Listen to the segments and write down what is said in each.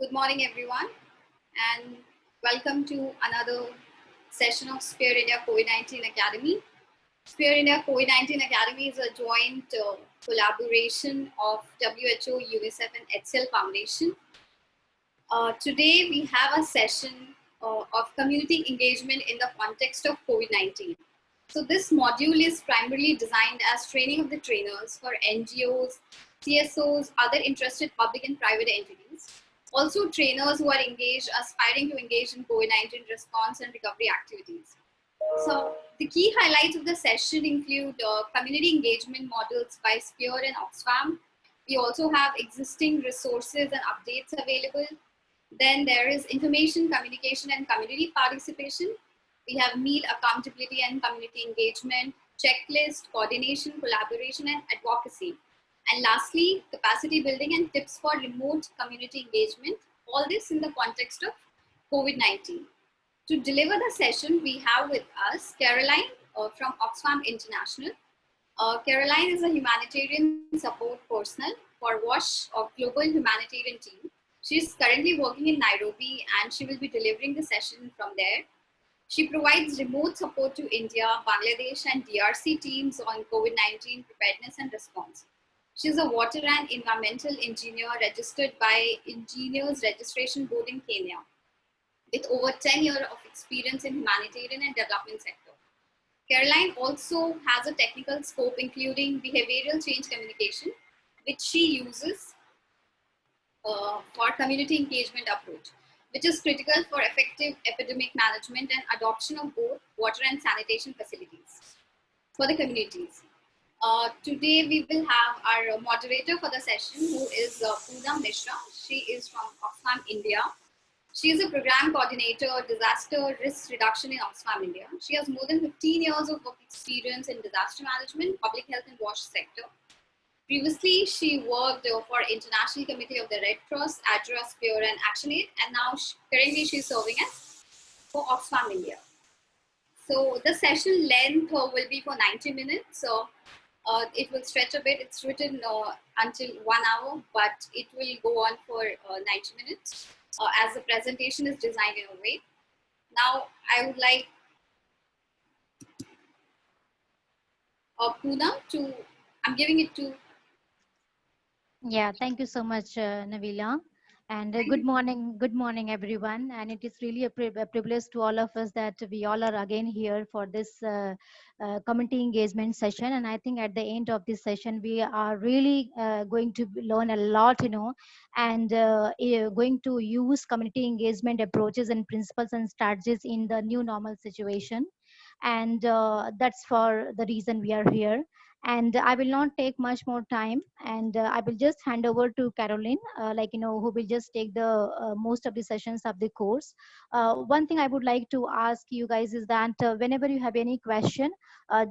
Good morning, everyone, and welcome to another session of Spear India COVID-19 Academy. Spear India COVID-19 Academy is a joint collaboration of WHO, UNICEF, and HCL Foundation. Today, we have a session of community engagement in the context of COVID-19. So this module is primarily designed as training of the trainers for NGOs, CSOs, other interested public and private entities. Also trainers who are aspiring to engage in COVID-19 response and recovery activities. So the key highlights of the session include community engagement models by Spear and Oxfam. We also have existing resources and updates available. Then there is information, communication, and community participation. We have need, accountability, and community engagement, checklist, coordination, collaboration, and advocacy. And lastly, capacity building and tips for remote community engagement. All this in the context of COVID-19. To deliver the session, we have with us Caroline from Oxfam International. Caroline is a humanitarian support personnel for WASH or Global Humanitarian Team. She is currently working in Nairobi and she will be delivering the session from there. She provides remote support to India, Bangladesh, and DRC teams on COVID-19 preparedness and response. She is a water and environmental engineer registered by Engineers Registration Board in Kenya, with over 10 years of experience in humanitarian and development sector. Caroline also has a technical scope including behavioral change communication, which she uses for community engagement approach, which is critical for effective epidemic management and adoption of both water and sanitation facilities for the communities. Today we will have our moderator for the session, who is Poonam Mishra. She is from Oxfam India. She is a program coordinator, disaster risk reduction in Oxfam India. She has more than 15 years of work experience in disaster management, public health and WASH sector. Previously, she worked for International Committee of the Red Cross, ADRA, Spear, and ActionAid, and now currently she's serving as for Oxfam India. So the session length will be for 90 minutes. So it will stretch a bit. It's written until 1 hour, but it will go on for 90 minutes as the presentation is designed in a way. Now, I would like Poonam I'm giving it to. Yeah, thank you so much, Navila. And good morning, everyone. And it is really a privilege to all of us that we all are again here for this community engagement session. And I think at the end of this session, we are really going to learn a lot, and going to use community engagement approaches and principles and strategies in the new normal situation. And that's for the reason we are here. And I will not take much more time, and I will just hand over to Caroline, who will just take the most of the sessions of the course. One thing I would like to ask you guys is that whenever you have any question,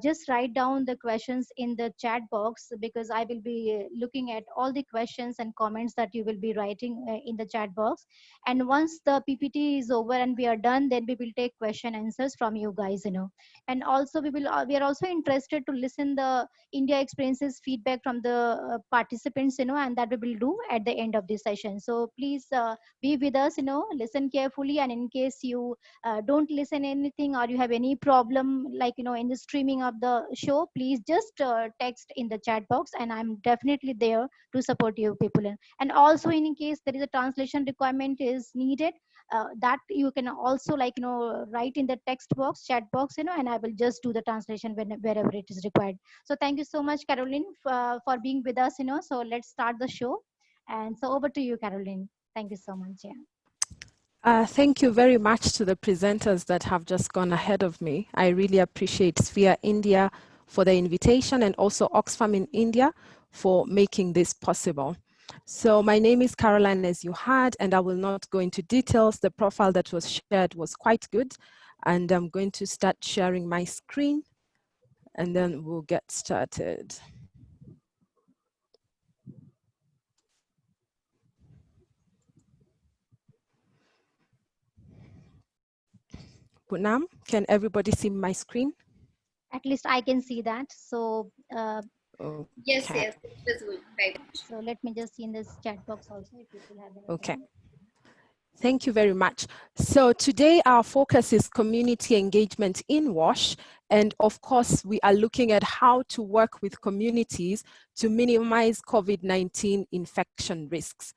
just write down the questions in the chat box, because I will be looking at all the questions and comments that you will be writing in the chat box. And once the PPT is over and we are done, then we will take question answers from you guys. And also we are also interested to listen the India experiences feedback from the participants, and that we will do at the end of this session. So please be with us, listen carefully, and in case you don't listen anything or you have any problem, in the streaming of the show, please just text in the chat box, and I'm definitely there to support you people. And also, in case there is a translation requirement is needed, that you can also write in the text box, chat box, and I will just do the translation wherever it is required. So thank you so much, Caroline, for being with us. So let's start the show. And so over to you, Caroline. Thank you so much. Yeah. Thank you very much to the presenters that have just gone ahead of me. I really appreciate Sphere India for the invitation, and also Oxfam in India for making this possible. So my name is Caroline, as you heard, and I will not go into details. The profile that was shared was quite good, and I'm going to start sharing my screen, and then we'll get started. Poonam, can everybody see my screen? At least I can see that. So okay. Yes, it's visible. Very much. So let me just see in this chat box also if people have any. Okay. Thank you very much. So today our focus is community engagement in WASH. And of course, we are looking at how to work with communities to minimize COVID-19 infection risks.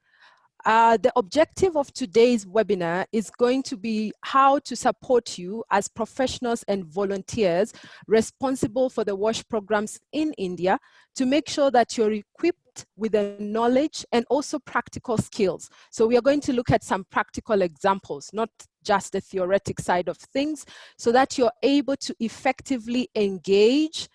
The objective of today's webinar is going to be how to support you as professionals and volunteers responsible for the WASH programs in India to make sure that you're equipped with the knowledge and also practical skills. So we are going to look at some practical examples, not just the theoretic side of things, so that you're able to effectively engage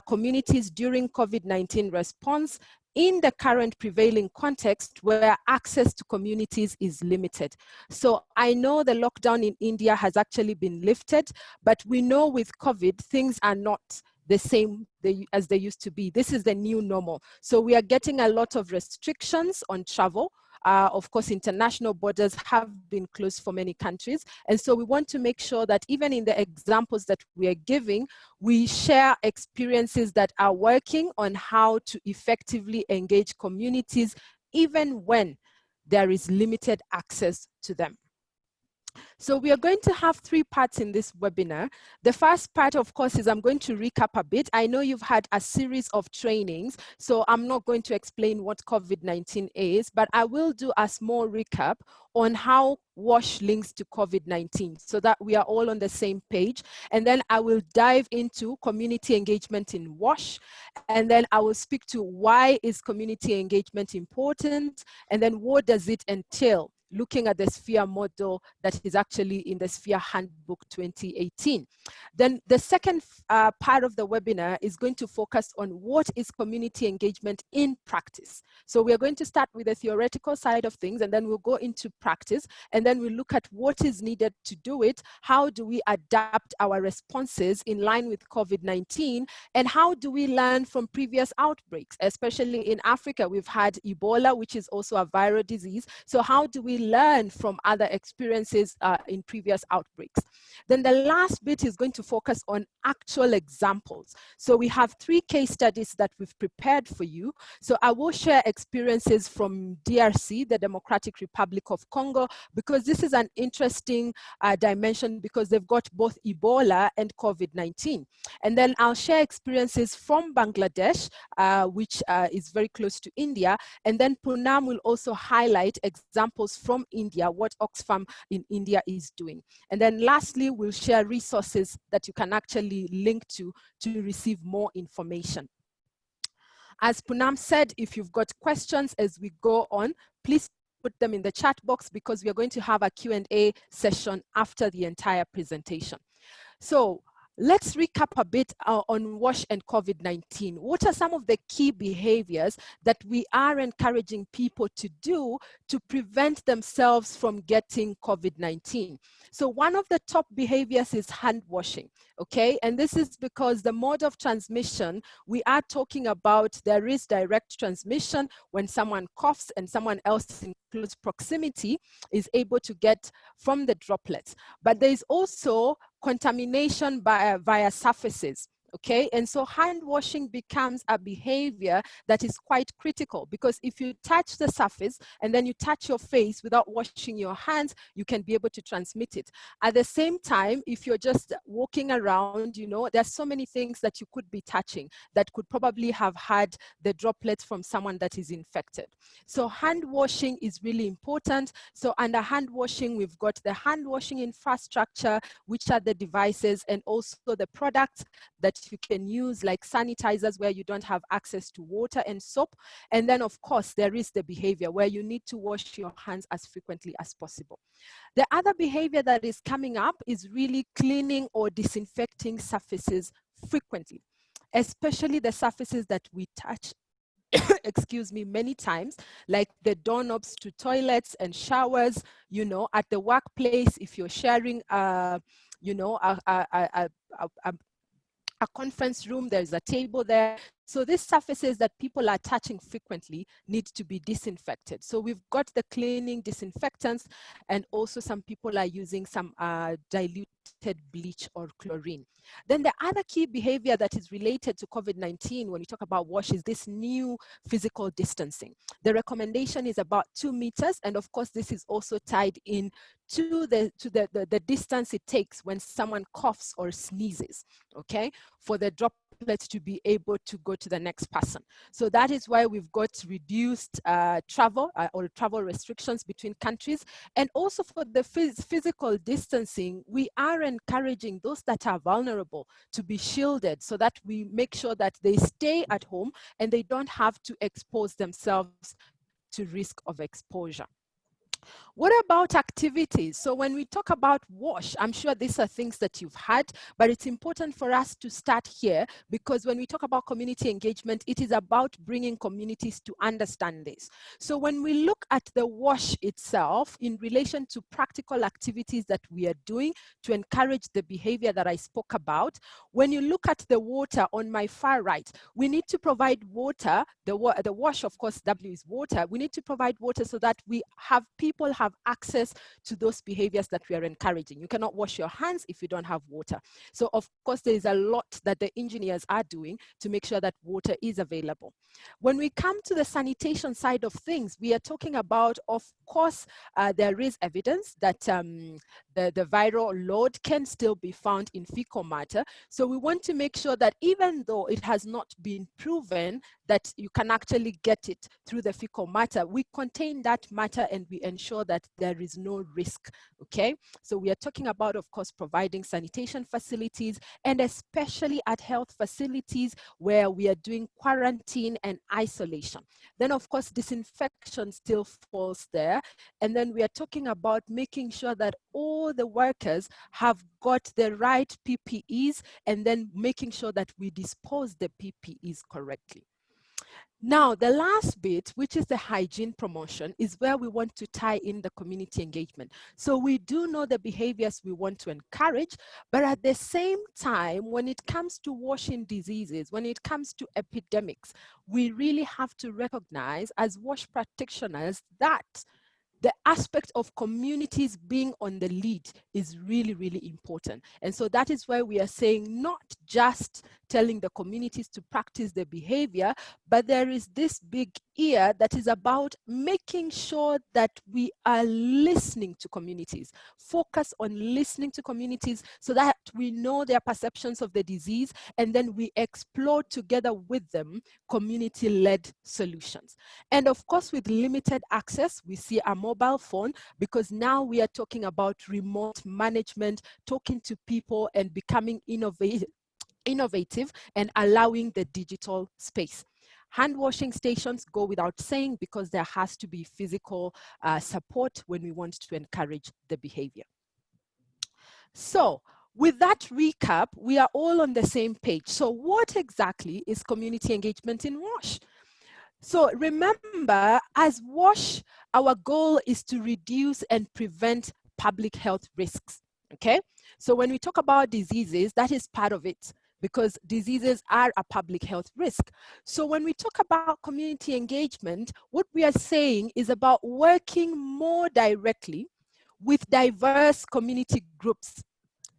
communities during COVID-19 response in the current prevailing context where access to communities is limited. So I know the lockdown in India has actually been lifted, but we know with COVID, things are not the same as they used to be. This is the new normal. So we are getting a lot of restrictions on travel. Of course, international borders have been closed for many countries. And so we want to make sure that even in the examples that we are giving, we share experiences that are working on how to effectively engage communities, even when there is limited access to them. So we are going to have three parts in this webinar. The first part, of course, is I'm going to recap a bit. I know you've had a series of trainings, so I'm not going to explain what COVID-19 is, but I will do a small recap on how WASH links to COVID-19 so that we are all on the same page. And then I will dive into community engagement in WASH. And then I will speak to why is community engagement important? And then what does it entail? Looking at the SPHERE model that is actually in the SPHERE Handbook 2018. Then the second part of the webinar is going to focus on what is community engagement in practice. So we are going to start with the theoretical side of things, and then we'll go into practice, and then we'll look at what is needed to do it, how do we adapt our responses in line with COVID-19, and how do we learn from previous outbreaks, especially in Africa. We've had Ebola, which is also a viral disease. So how do we learn from other experiences in previous outbreaks? Then the last bit is going to focus on actual examples. So we have 3 case studies that we've prepared for you. So I will share experiences from DRC, the Democratic Republic of Congo, because this is an interesting dimension because they've got both Ebola and COVID-19. And then I'll share experiences from Bangladesh, which is very close to India. And then Poonam will also highlight examples from India, what Oxfam in India is doing. And then lastly, we'll share resources that you can actually link to receive more information. As Poonam said, if you've got questions as we go on, please put them in the chat box because we are going to have a Q&A session after the entire presentation. So let's recap a bit on WASH and COVID-19. What are some of the key behaviors that we are encouraging people to do to prevent themselves from getting COVID-19? So one of the top behaviors is hand washing, okay? And this is because the mode of transmission, we are talking about there is direct transmission when someone coughs and someone else in close proximity is able to get from the droplets. But there is also contamination via surfaces. Okay, and so hand washing becomes a behavior that is quite critical because if you touch the surface and then you touch your face without washing your hands, you can be able to transmit it. At the same time, if you're just walking around, you know, there's so many things that you could be touching that could probably have had the droplets from someone that is infected. So hand washing is really important. So under hand washing, we've got the hand washing infrastructure, which are the devices and also the products that you can use like sanitizers where you don't have access to water and soap. And then of course, there is the behavior where you need to wash your hands as frequently as possible. The other behavior that is coming up is really cleaning or disinfecting surfaces frequently, especially the surfaces that we touch excuse me, many times, like the doorknobs to toilets and showers, you know, at the workplace, if you're sharing, you know, a conference room, there's a table there. So these surfaces that people are touching frequently need to be disinfected. So we've got the cleaning disinfectants, and also some people are using some diluted bleach or chlorine. Then the other key behavior that is related to COVID-19 when we talk about wash is this new physical distancing. The recommendation is about 2 meters, and of course this is also tied in to the distance it takes when someone coughs or sneezes, okay, for the droplets to be able to go to the next person. So that is why we've got reduced travel or travel restrictions between countries. And also for the physical distancing, we are encouraging those that are vulnerable to be shielded so that we make sure that they stay at home and they don't have to expose themselves to risk of exposure. What about activities? So when we talk about WASH, I'm sure these are things that you've had, but it's important for us to start here, because when we talk about community engagement, it is about bringing communities to understand this. So when we look at the WASH itself in relation to practical activities that we are doing to encourage the behavior that I spoke about, when you look at the water on my far right, we need to provide water. The WASH, of course, W is water. We need to provide water so that people have access to those behaviors that we are encouraging. You cannot wash your hands if you don't have water. So of course, there is a lot that the engineers are doing to make sure that water is available. When we come to the sanitation side of things, we are talking about, of course, there is evidence that the viral load can still be found in fecal matter. So we want to make sure that even though it has not been proven that you can actually get it through the fecal matter, we contain that matter and we ensure that there is no risk, okay? So we are talking about, of course, providing sanitation facilities, and especially at health facilities where we are doing quarantine and isolation. Then, of course, disinfection still falls there. And then we are talking about making sure that all the workers have got the right PPEs, and then making sure that we dispose the PPEs correctly. Now, the last bit, which is the hygiene promotion, is where we want to tie in the community engagement. So we do know the behaviors we want to encourage, but at the same time, when it comes to washing diseases, when it comes to epidemics, we really have to recognize as WASH practitioners that the aspect of communities being on the lead is really, really important. And so that is why we are saying not just telling the communities to practice the behavior, but there is this big ear that is about making sure that we are listening to communities, focus on listening to communities so that we know their perceptions of the disease, and then we explore together with them community-led solutions. And of course, with limited access, we see a mobile phone, because now we are talking about remote management, talking to people and becoming innovative and allowing the digital space. Hand washing stations go without saying, because there has to be physical support when we want to encourage the behavior. So with that recap, we are all on the same page. So what exactly is community engagement in WASH? So remember, as WASH, our goal is to reduce and prevent public health risks, okay? So when we talk about diseases, that is part of it, because diseases are a public health risk. So when we talk about community engagement, what we are saying is about working more directly with diverse community groups.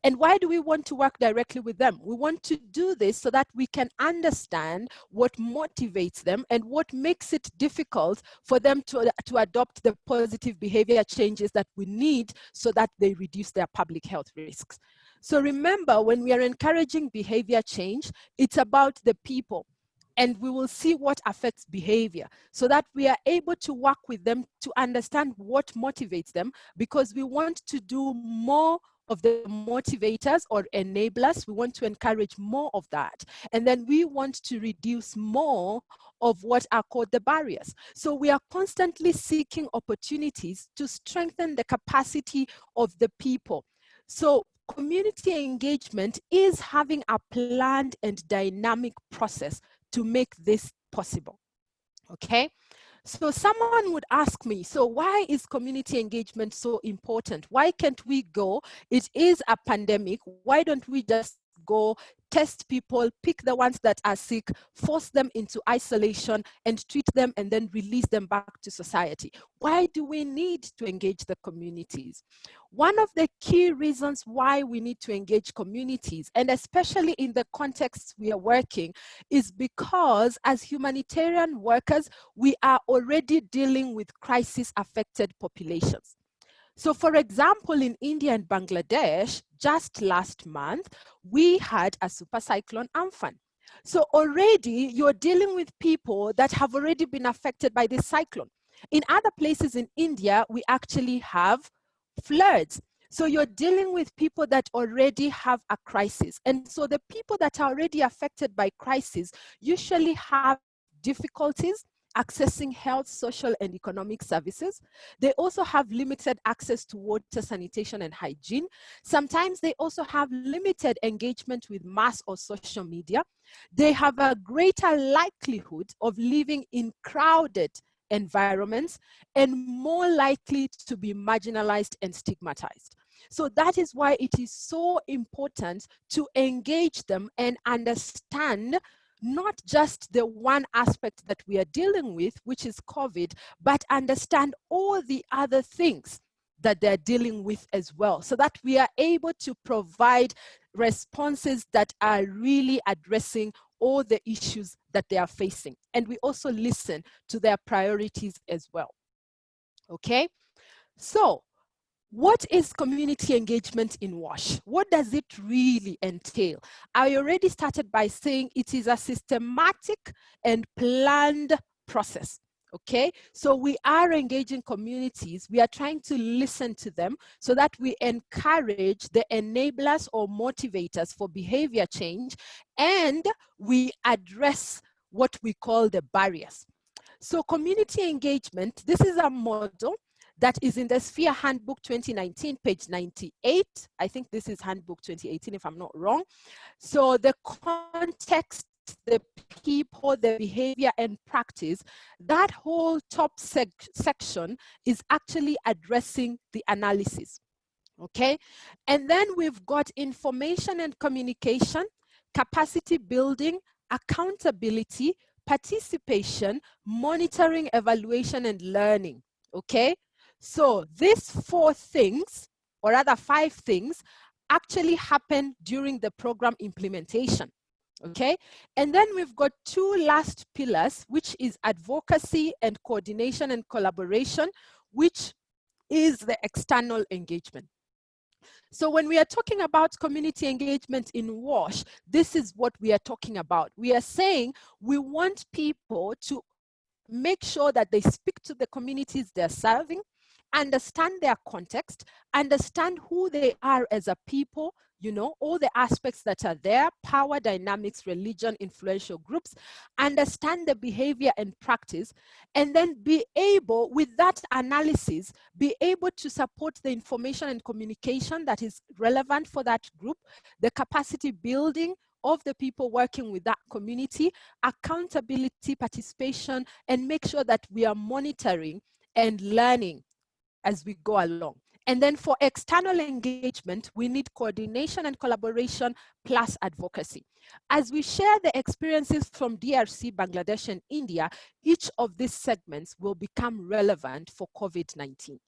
And why do we want to work directly with them? We want to do this so that we can understand what motivates them and what makes it difficult for them to adopt the positive behavior changes that we need so that they reduce their public health risks. So remember, when we are encouraging behavior change, it's about the people. And we will see what affects behavior so that we are able to work with them to understand what motivates them, because we want to do more of the motivators or enablers. We want to encourage more of that. And then we want to reduce more of what are called the barriers. So we are constantly seeking opportunities to strengthen the capacity of the people. So community engagement is having a planned and dynamic process to make this possible, okay? So someone would ask me, so why is community engagement so important? Why can't we go? It is a pandemic. Why don't we just go, test people, pick the ones that are sick, force them into isolation and treat them and then release them back to society. Why do we need to engage the communities? One of the key reasons why we need to engage communities, and especially in the context we are working, is because as humanitarian workers, we are already dealing with crisis-affected populations. So for example, in India and Bangladesh, just last month, we had a super cyclone Amphan. So already you're dealing with people that have already been affected by this cyclone. In other places in India, we actually have floods. So you're dealing with people that already have a crisis. And so the people that are already affected by crisis usually have difficulties accessing health, social, and economic services. They also have limited access to water, sanitation, and hygiene. Sometimes they also have limited engagement with mass or social media. They have a greater likelihood of living in crowded environments and more likely to be marginalized and stigmatized. So that is why it is so important to engage them and understand not just the one aspect that we are dealing with, which is COVID, but understand all the other things that they're dealing with as well, so that we are able to provide responses that are really addressing all the issues that they are facing. And we also listen to their priorities as well. Okay, so what is community engagement in WASH? What does it really entail? I already started by saying it is a systematic and planned process. Okay, so we are engaging communities. We are trying to listen to them so that we encourage the enablers or motivators for behavior change, and we address what we call the barriers. So community engagement, this is a model that is in the Sphere Handbook 2019, page 98. I think this is Handbook 2018, if I'm not wrong. So the context, the people, the behavior and practice, that whole top section is actually addressing the analysis. Okay, and then we've got information and communication, capacity building, accountability, participation, monitoring, evaluation, and learning. Okay, so these 4 things, or rather 5 things, actually happen during the program implementation. Okay, and then we've got 2 last pillars, which is advocacy and coordination and collaboration, which is the external engagement. So when we are talking about community engagement in WASH, this is what we are talking about. We are saying we want people to make sure that they speak to the communities they're serving, understand their context, understand who they are as a people, you know, all the aspects that are there, power dynamics, religion, influential groups, understand the behavior and practice, and then be able, with that analysis, be able to support the information and communication that is relevant for that group, the capacity building of the people working with that community, accountability, participation, and make sure that we are monitoring and learning as we go along. And then for external engagement, we need coordination and collaboration plus advocacy. As we share the experiences from DRC, Bangladesh, and India, each of these segments will become relevant for COVID-19.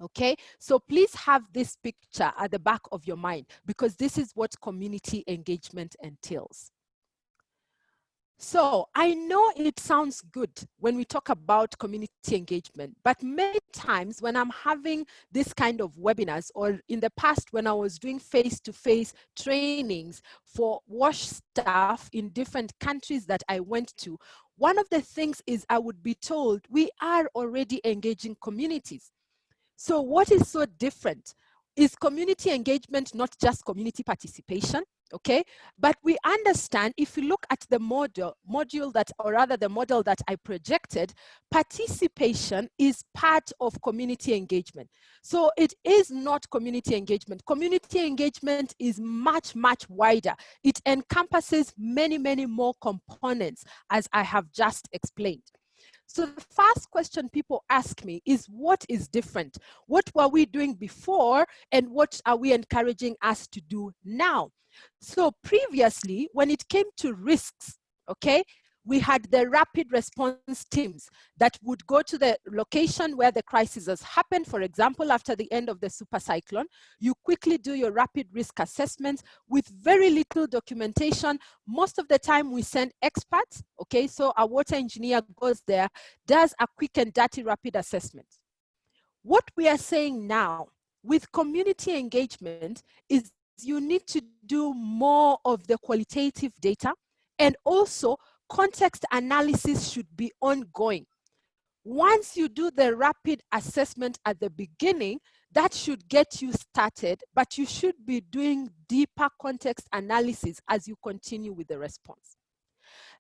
Okay, so please have this picture at the back of your mind, because this is what community engagement entails. So I know it sounds good when we talk about community engagement, but many times when I'm having this kind of webinars, or in the past when I was doing face-to-face trainings for WASH staff in different countries that I went to, one of the things is I would be told we are already engaging communities. So what is so different? Is community engagement not just community participation? Okay, but we understand, if you look at the module that, or rather the model that I projected, participation is part of community engagement. So it is not community engagement. Community engagement is much, much wider. It encompasses many, many more components, as I have just explained. So the first question people ask me is, what is different? What were we doing before, and what are we encouraging us to do now? So previously, when it came to risks, okay, we had the rapid response teams that would go to the location where the crisis has happened. For example, after the end of the super cyclone, you quickly do your rapid risk assessments with very little documentation. Most of the time we send experts, okay? So a water engineer goes there, does a quick and dirty rapid assessment. What we are saying now with community engagement is you need to do more of the qualitative data, and also context analysis should be ongoing. Once you do the rapid assessment at the beginning, that should get you started, but you should be doing deeper context analysis as you continue with the response.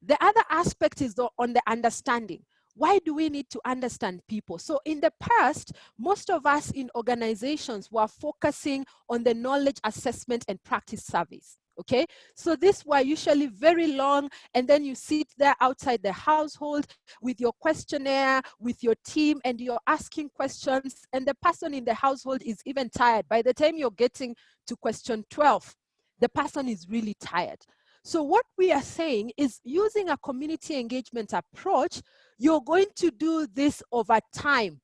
The other aspect is on the understanding. Why do we need to understand people? So in the past, most of us in organizations were focusing on the knowledge assessment and practice surveys. Okay, so these were usually very long, and then you sit there outside the household with your questionnaire, with your team, and you're asking questions, and the person in the household is even tired. By the time you're getting to question 12, the person is really tired. So what we are saying is, using a community engagement approach, you're going to do this over time,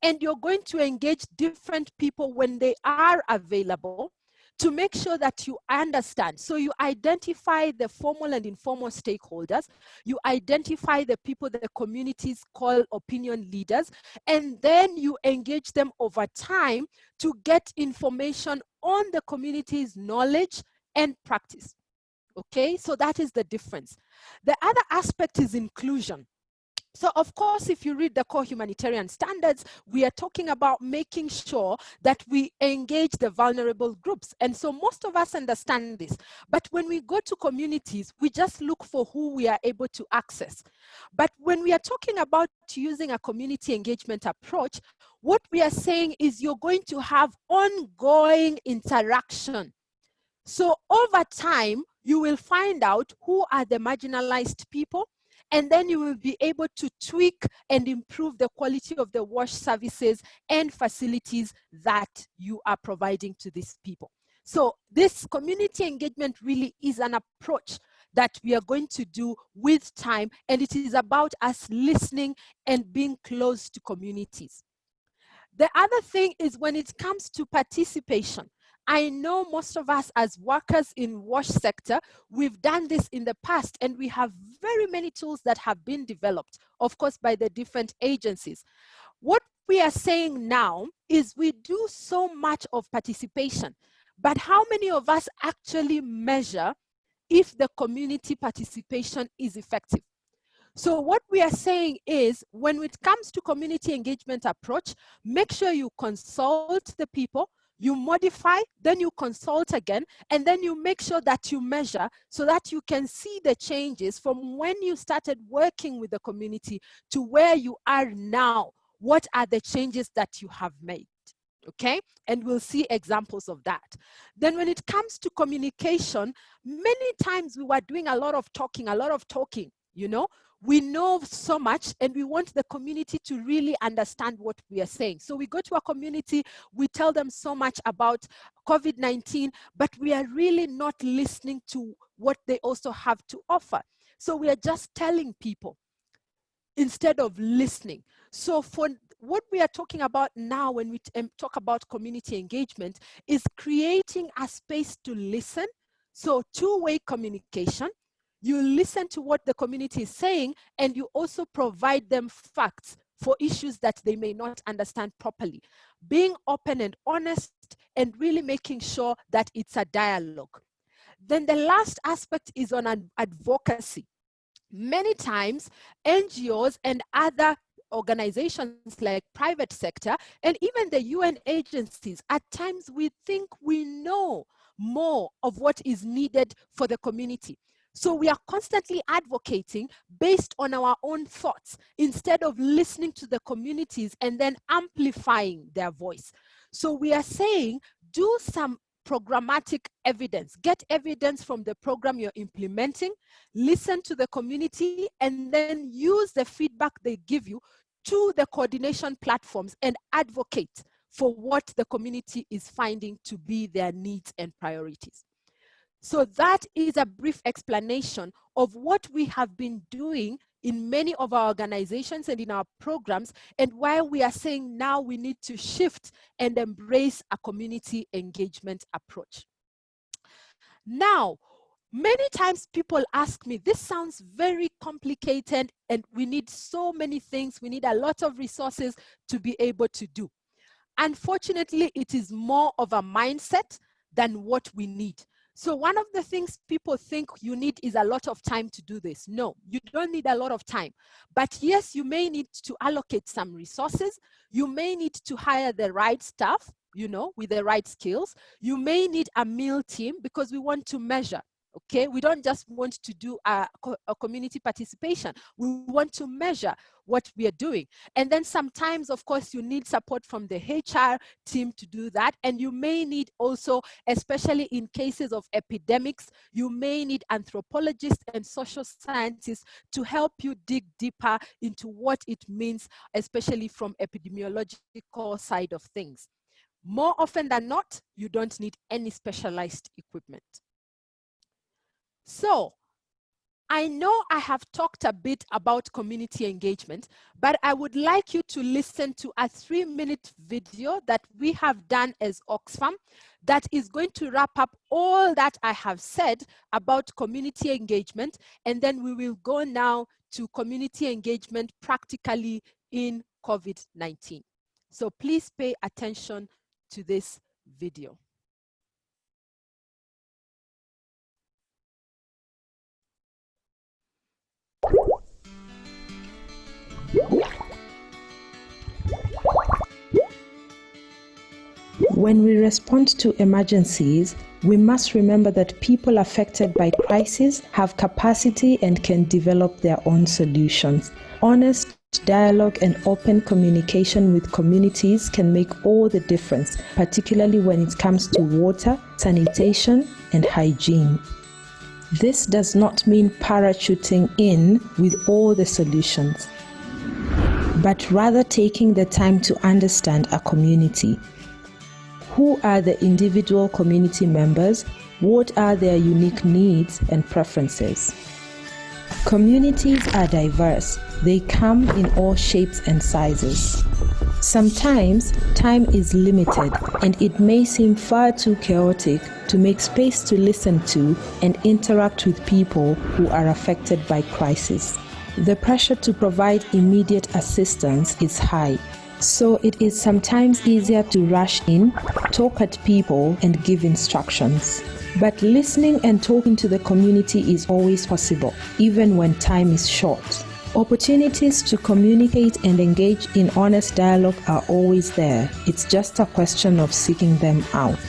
and you're going to engage different people when they are available to make sure that you understand. So you identify the formal and informal stakeholders, you identify the people that the communities call opinion leaders, and then you engage them over time to get information on the community's knowledge and practice. Okay, so that is the difference. The other aspect is inclusion. So of course, if you read the core humanitarian standards, we are talking about making sure that we engage the vulnerable groups. And so most of us understand this. But when we go to communities, we just look for who we are able to access. But when we are talking about using a community engagement approach, what we are saying is you're going to have ongoing interaction. So over time, you will find out who are the marginalized people, and then you will be able to tweak and improve the quality of the WASH services and facilities that you are providing to these people. So this community engagement really is an approach that we are going to do with time, and it is about us listening and being close to communities. The other thing is, when it comes to participation, I know most of us as workers in WASH sector, we've done this in the past, and we have very many tools that have been developed, of course, by the different agencies. What we are saying now is we do so much of participation, but how many of us actually measure if the community participation is effective? So what we are saying is, when it comes to community engagement approach, make sure you consult the people, you modify, then you consult again, and then you make sure that you measure so that you can see the changes from when you started working with the community to where you are now. What are the changes that you have made? Okay, and we'll see examples of that. Then when it comes to communication, many times we were doing a lot of talking, you know. We know so much, and we want the community to really understand what we are saying. So we go to a community, we tell them so much about COVID-19, but we are really not listening to what they also have to offer. So we are just telling people instead of listening. So for what we are talking about now, when we talk about community engagement, is creating a space to listen. So two-way communication. You listen to what the community is saying, and you also provide them facts for issues that they may not understand properly. Being open and honest, and really making sure that it's a dialogue. Then the last aspect is on advocacy. Many times, NGOs and other organizations like private sector, and even the UN agencies, at times we think we know more of what is needed for the community. So we are constantly advocating based on our own thoughts, instead of listening to the communities and then amplifying their voice. So we are saying, do some programmatic evidence. Get evidence from the program you're implementing, listen to the community, and then use the feedback they give you to the coordination platforms and advocate for what the community is finding to be their needs and priorities. So that is a brief explanation of what we have been doing in many of our organizations and in our programs, and why we are saying now we need to shift and embrace a community engagement approach. Now, many times people ask me, this sounds very complicated and we need so many things, we need a lot of resources to be able to do. Unfortunately, it is more of a mindset than what we need. So one of the things people think you need is a lot of time to do this. No, you don't need a lot of time. But yes, you may need to allocate some resources. You may need to hire the right staff, you know, with the right skills. You may need a meal team because we want to measure. Okay, we don't just want to do a community participation. We want to measure what we are doing. And then sometimes, of course, you need support from the HR team to do that. And you may need also, especially in cases of epidemics, you may need anthropologists and social scientists to help you dig deeper into what it means, especially from epidemiological side of things. More often than not, you don't need any specialized equipment. So, I know I have talked a bit about community engagement, but I would like you to listen to a 3-minute video that we have done as Oxfam that is going to wrap up all that I have said about community engagement, and then we will go now to community engagement practically in COVID-19. So please pay attention to this video. When we respond to emergencies, we must remember that people affected by crisis have capacity and can develop their own solutions. Honest dialogue and open communication with communities can make all the difference, particularly when it comes to water, sanitation, and hygiene. This does not mean parachuting in with all the solutions, but rather taking the time to understand a community. Who are the individual community members? What are their unique needs and preferences? Communities are diverse. They come in all shapes and sizes. Sometimes time is limited and it may seem far too chaotic to make space to listen to and interact with people who are affected by crisis. The pressure to provide immediate assistance is high, so it is sometimes easier to rush in, talk at people, and give instructions. But listening and talking to the community is always possible, even when time is short. Opportunities to communicate and engage in honest dialogue are always there. It's just a question of seeking them out.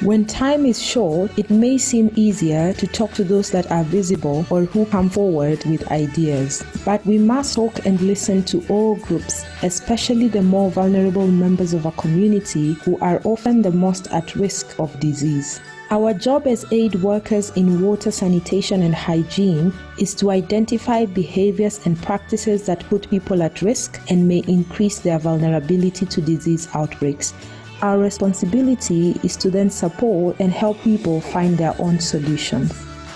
When time is short, it may seem easier to talk to those that are visible or who come forward with ideas. But we must talk and listen to all groups, especially the more vulnerable members of a community who are often the most at risk of disease. Our job as aid workers in water, sanitation, and hygiene is to identify behaviors and practices that put people at risk and may increase their vulnerability to disease outbreaks. Our responsibility is to then support and help people find their own solutions.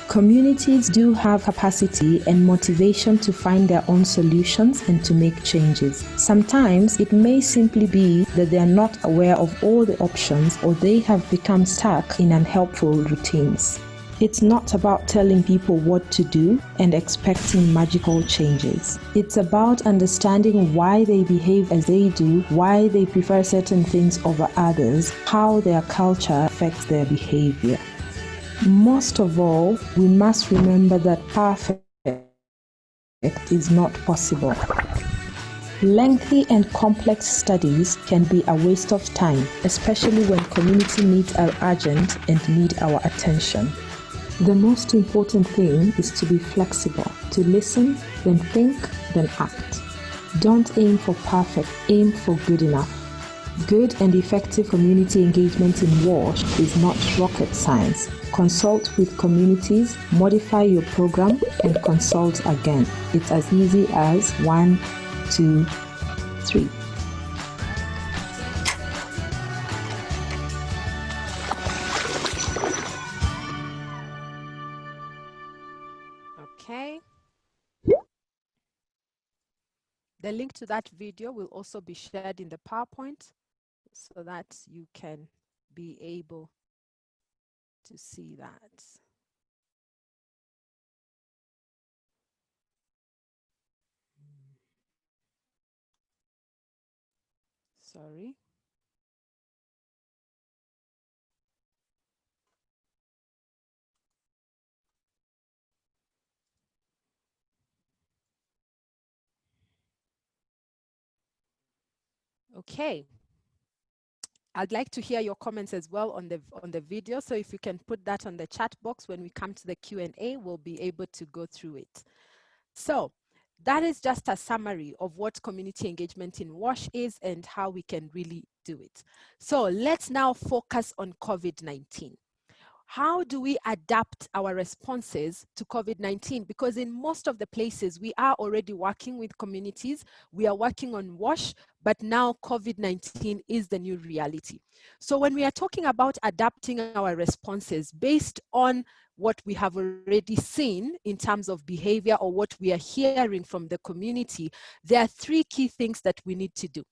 Communities do have capacity and motivation to find their own solutions and to make changes. Sometimes it may simply be that they are not aware of all the options or they have become stuck in unhelpful routines. It's not about telling people what to do and expecting magical changes. It's about understanding why they behave as they do, why they prefer certain things over others, how their culture affects their behavior. Most of all, we must remember that perfect is not possible. Lengthy and complex studies can be a waste of time, especially when community needs are urgent and need our attention. The most important thing is to be flexible, to listen, then think, then act. Don't aim for perfect, aim for good enough. Good and effective community engagement in WASH is not rocket science. Consult with communities, modify your program, and consult again. It's as easy as 1, 2, 3. Okay. The link to that video will also be shared in the PowerPoint so that you can be able to see that. Sorry. Okay. I'd like to hear your comments as well on the video. So if you can put that on the chat box when we come to the Q&A, we'll be able to go through it. So that is just a summary of what community engagement in WASH is and how we can really do it. So let's now focus on COVID-19. How do we adapt our responses to COVID-19? Because in most of the places, we are already working with communities. We are working on WASH, but now COVID-19 is the new reality. So when we are talking about adapting our responses based on what we have already seen in terms of behavior or what we are hearing from the community, there are 3 key things that we need to do.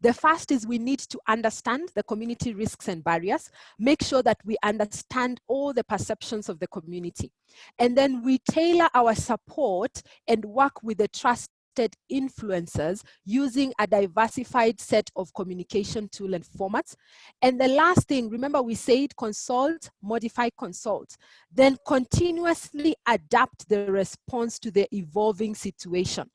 The first is we need to understand the community risks and barriers, make sure that we understand all the perceptions of the community. And then we tailor our support and work with the trusted influencers using a diversified set of communication tool and formats. And the last thing, remember we said consult, modify, consult. Then continuously adapt the response to the evolving situation.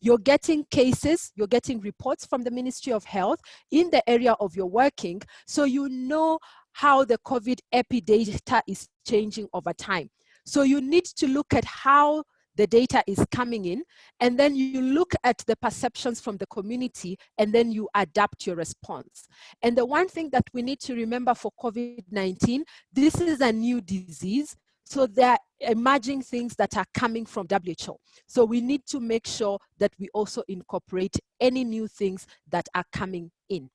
You're getting cases, you're getting reports from the Ministry of Health in the area of your working, so you know how the COVID epi data is changing over time. So you need to look at how the data is coming in, and then you look at the perceptions from the community, and then you adapt your response. And the one thing that we need to remember for COVID-19, this is a new disease, so there are emerging things that are coming from WHO. So we need to make sure that we also incorporate any new things that are coming in.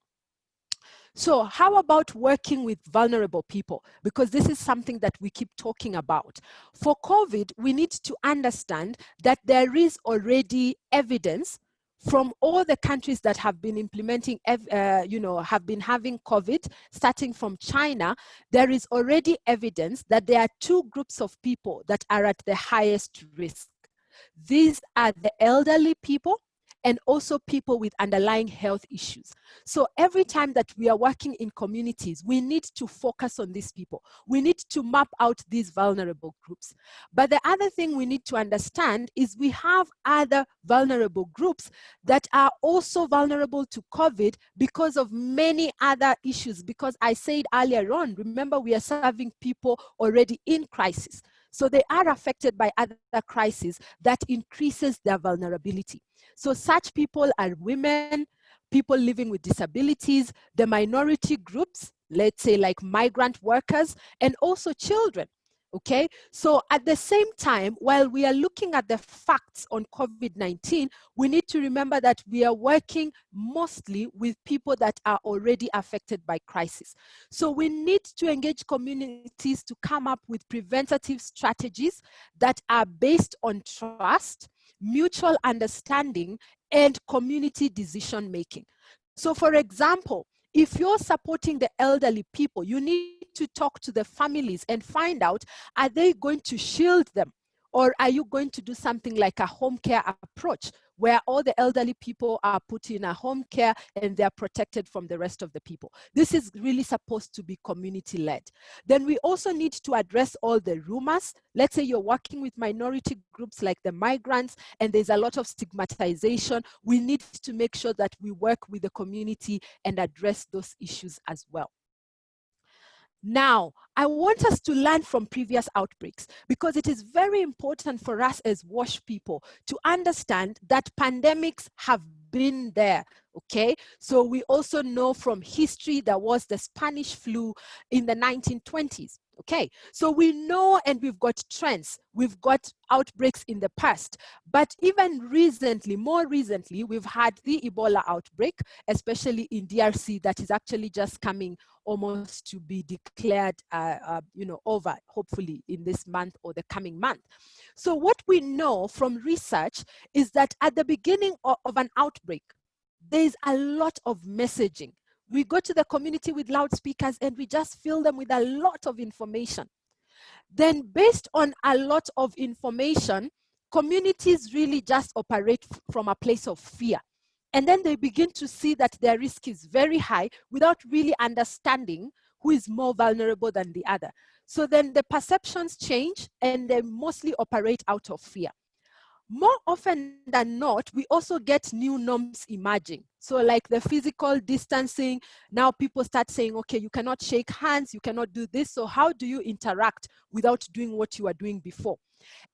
So how about working with vulnerable people? Because this is something that we keep talking about. For COVID, we need to understand that there is already evidence from all the countries that have been implementing, have been having COVID, starting from China. There is already evidence that there are 2 groups of people that are at the highest risk. These are the elderly people and also people with underlying health issues. So every time that we are working in communities, we need to focus on these people. We need to map out these vulnerable groups. But the other thing we need to understand is we have other vulnerable groups that are also vulnerable to COVID because of many other issues. Because I said earlier on, remember we are serving people already in crisis. So they are affected by other crises that increases their vulnerability. So such people are women, people living with disabilities, the minority groups, let's say like migrant workers, and also children. Okay, so at the same time, while we are looking at the facts on COVID-19, we need to remember that we are working mostly with people that are already affected by crisis. So we need to engage communities to come up with preventative strategies that are based on trust, mutual understanding, and community decision making. So for example, if you're supporting the elderly people, you need to talk to the families and find out, are they going to shield them? Or are you going to do something like a home care approach where all the elderly people are put in a home care and they're protected from the rest of the people? This is really supposed to be community-led. Then we also need to address all the rumors. Let's say you're working with minority groups like the migrants and there's a lot of stigmatization. We need to make sure that we work with the community and address those issues as well. Now, I want us to learn from previous outbreaks because it is very important for us as WASH people to understand that pandemics have been there, okay? So we also know from history there was the Spanish flu in the 1920s. Okay, so we know, and we've got trends, we've got outbreaks in the past, but even recently, more recently, we've had the Ebola outbreak, especially in DRC, that is actually just coming almost to be declared, over, hopefully in this month or the coming month. So what we know from research is that at the beginning of an outbreak, there's a lot of messaging. We go to the community with loudspeakers and we just fill them with a lot of information. Then based on a lot of information, communities really just operate from a place of fear. And then they begin to see that their risk is very high without really understanding who is more vulnerable than the other. So then the perceptions change and they mostly operate out of fear. More often than not, we also get new norms emerging. So like the physical distancing, now people start saying, okay, you cannot shake hands, you cannot do this. So how do you interact without doing what you were doing before?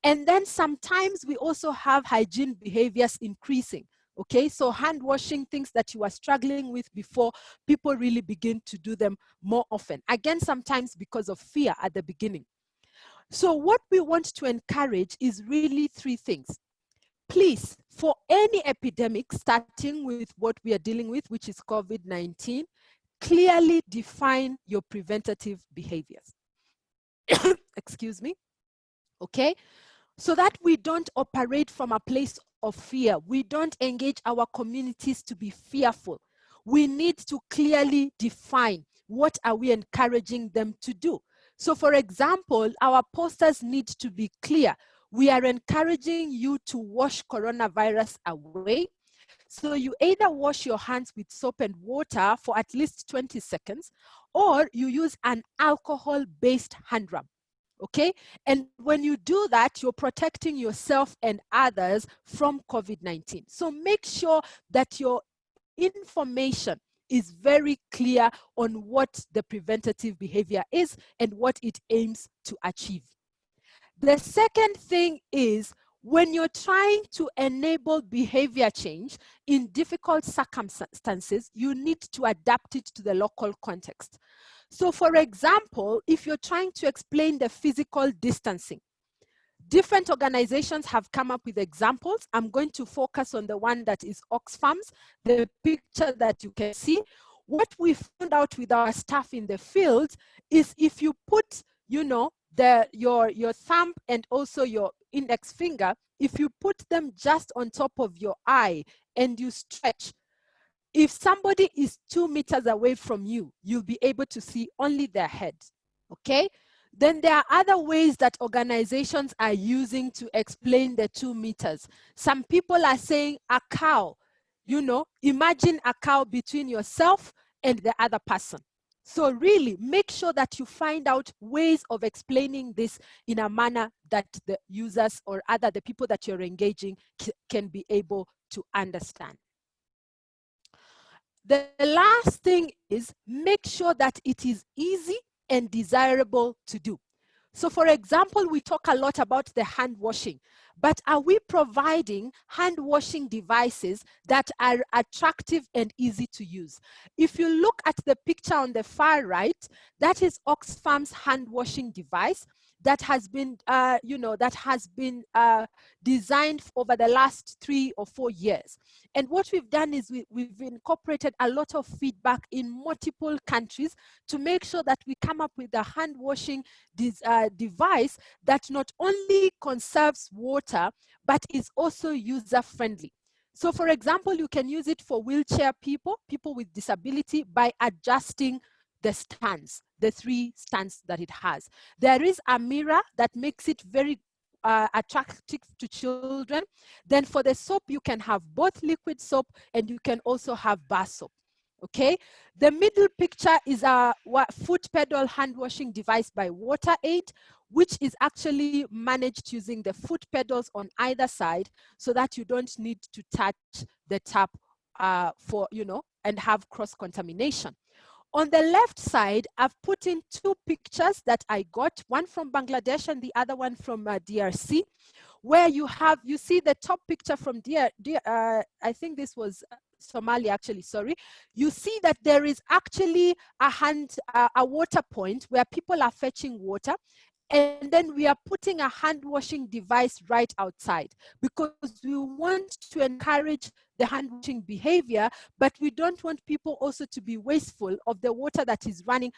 And then sometimes we also have hygiene behaviors increasing. Okay, so hand washing, things that you were struggling with before, people really begin to do them more often. Again, sometimes because of fear at the beginning. So what we want to encourage is really three things. Please, for any epidemic, starting with what we are dealing with, which is COVID-19, clearly define your preventative behaviors. Excuse me. Okay? So that we don't operate from a place of fear. We don't engage our communities to be fearful. We need to clearly define what are we encouraging them to do. So for example, our posters need to be clear. We are encouraging you to wash coronavirus away. So you either wash your hands with soap and water for at least 20 seconds, or you use an alcohol-based hand rub. Okay, and when you do that, you're protecting yourself and others from COVID-19. So make sure that your information is very clear on what the preventative behavior is and what it aims to achieve. The second thing is, when you're trying to enable behavior change in difficult circumstances, you need to adapt it to the local context. So for example, if you're trying to explain the physical distancing, different organizations have come up with examples. I'm going to focus on the one that is Oxfam's, the picture that you can see. What we found out with our staff in the field is if you put, your thumb and also your index finger, if you put them just on top of your eye and you stretch, if somebody is 2 meters away from you, you'll be able to see only their head, okay? Then there are other ways that organizations are using to explain the 2 meters. Some people are saying a cow, imagine a cow between yourself and the other person. So really make sure that you find out ways of explaining this in a manner that the users or the people that you're engaging can be able to understand. The last thing is make sure that it is easy and desirable to do. So for example, we talk a lot about the hand washing, but are we providing hand washing devices that are attractive and easy to use? If you look at the picture on the far right, that is Oxfam's hand washing device that has been, designed over the last 3 or 4 years. And what we've done is we've incorporated a lot of feedback in multiple countries to make sure that we come up with a hand washing device that not only conserves water, but is also user friendly. So for example, you can use it for wheelchair people with disability by adjusting the stands, the 3 stands that it has. There is a mirror that makes it very attractive to children. Then for the soap, you can have both liquid soap and you can also have bar soap. Okay, the middle picture is a foot pedal hand washing device by WaterAid, which is actually managed using the foot pedals on either side so that you don't need to touch the tap and have cross contamination. On the left side, I've put in 2 pictures that I got, one from Bangladesh and the other one from DRC, where you see the top picture from I think this was Somalia actually, sorry. You see that there is actually a water point where people are fetching water, and then we are putting a hand washing device right outside because we want to encourage the hand washing behavior, but we don't want people also to be wasteful of the water that is running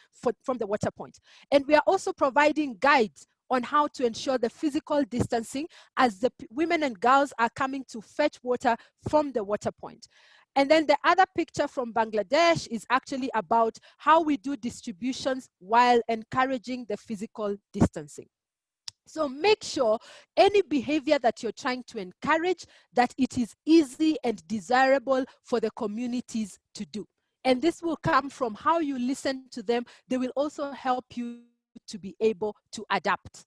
from the water point. And we are also providing guides on how to ensure the physical distancing as the women and girls are coming to fetch water from the water point. And then the other picture from Bangladesh is actually about how we do distributions while encouraging the physical distancing. So make sure any behavior that you're trying to encourage, that it is easy and desirable for the communities to do. And this will come from how you listen to them. They will also help you to be able to adapt.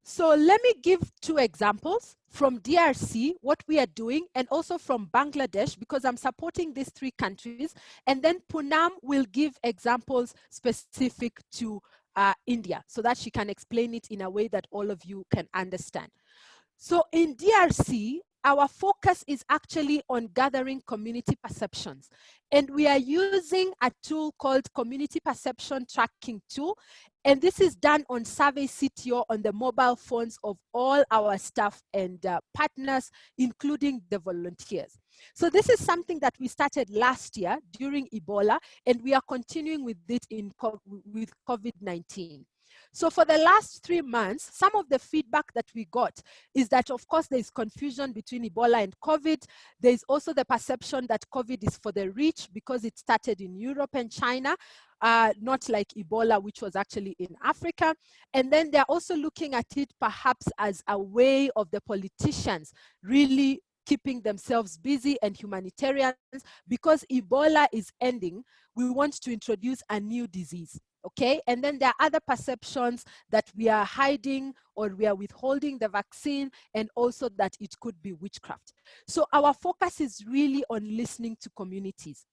So let me give 2 examples from DRC, what we are doing, and also from Bangladesh, because I'm supporting these 3 countries. And then Poonam will give examples specific to India, so that she can explain it in a way that all of you can understand. So in DRC, our focus is actually on gathering community perceptions. And we are using a tool called Community Perception Tracking Tool. And this is done on Survey CTO on the mobile phones of all our staff and partners, including the volunteers. So this is something that we started last year during Ebola, and we are continuing with it with COVID-19. So for the last 3 months, some of the feedback that we got is that, of course, there is confusion between Ebola and COVID. There is also the perception that COVID is for the rich because it started in Europe and China, not like Ebola, which was actually in Africa. And then they're also looking at it perhaps as a way of the politicians really keeping themselves busy and humanitarians. Because Ebola is ending, we want to introduce a new disease. Okay, and then there are other perceptions that we are hiding or we are withholding the vaccine, and also that it could be witchcraft. So our focus is really on listening to communities.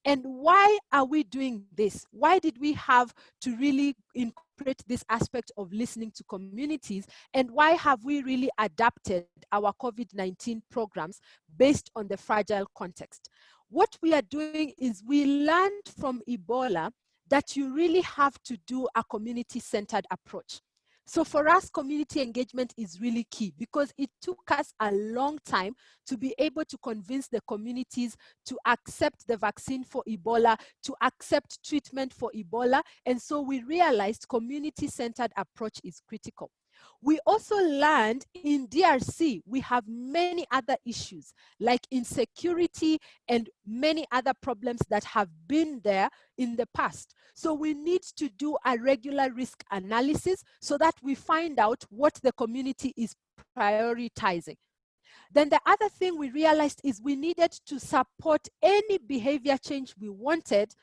And why are we doing this? Why did we have to really incorporate this aspect of listening to communities? And why have we really adapted our COVID-19 programs based on the fragile context? What we are doing is we learned from Ebola that you really have to do a community-centered approach. So for us, community engagement is really key because it took us a long time to be able to convince the communities to accept the vaccine for Ebola, to accept treatment for Ebola. And so we realized community-centered approach is critical. We also learned in DRC, we have many other issues like insecurity and many other problems that have been there in the past. So we need to do a regular risk analysis so that we find out what the community is prioritizing. Then the other thing we realized is we needed to support any behavior change we wanted.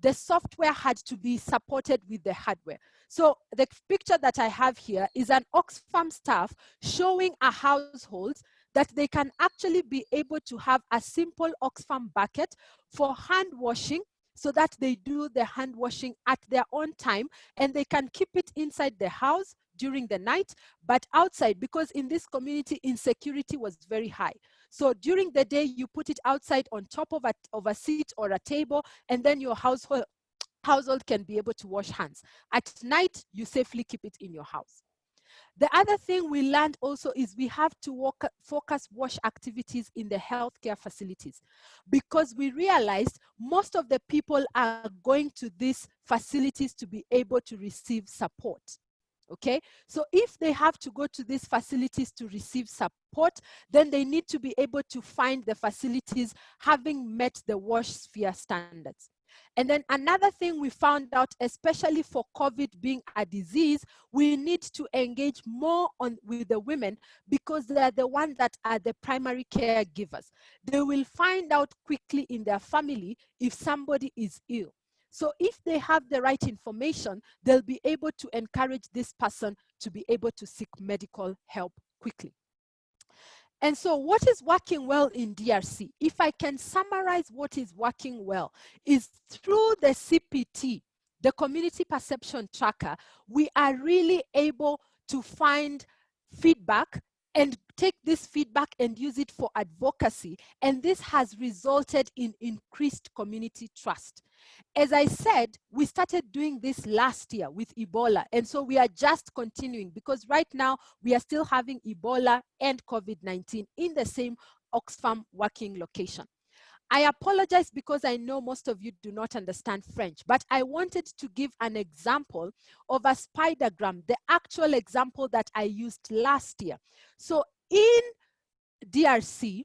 The software had to be supported with the hardware. So the picture that I have here is an Oxfam staff showing a household that they can actually be able to have a simple Oxfam bucket for hand washing, so that they do the hand washing at their own time, and they can keep it inside the house during the night, but outside, because in this community, insecurity was very high. So during the day, you put it outside on top of a seat or a table, and then your household can be able to wash hands. At night, you safely keep it in your house. The other thing we learned also is we have to focus wash activities in the healthcare facilities, because we realized most of the people are going to these facilities to be able to receive support. Okay, so if they have to go to these facilities to receive support, then they need to be able to find the facilities having met the WASH sphere standards. And then another thing we found out, especially for COVID being a disease, we need to engage more with the women, because they're the ones that are the primary caregivers. They will find out quickly in their family if somebody is ill. So if they have the right information, they'll be able to encourage this person to be able to seek medical help quickly. And so what is working well in DRC, if I can summarize what is working well, is through the CPT, the Community Perception Tracker, we are really able to find feedback and take this feedback and use it for advocacy. And this has resulted in increased community trust. As I said, we started doing this last year with Ebola. And so we are just continuing, because right now we are still having Ebola and COVID-19 in the same Oxfam working location. I apologize because I know most of you do not understand French, but I wanted to give an example of a spidergram, the actual example that I used last year. So in DRC,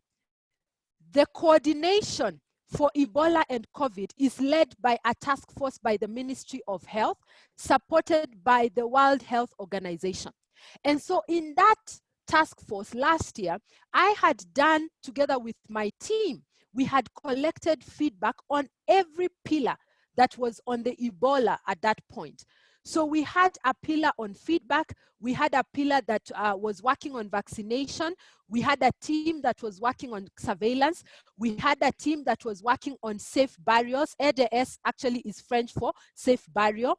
the coordination for Ebola and COVID is led by a task force by the Ministry of Health, supported by the World Health Organization. And so in that task force last year, I had done, together with my team, we had collected feedback on every pillar that was on the Ebola at that point. So we had a pillar on feedback, we had a pillar that was working on vaccination, we had a team that was working on surveillance, we had a team that was working on safe barriers. EDS actually is French for safe barrier.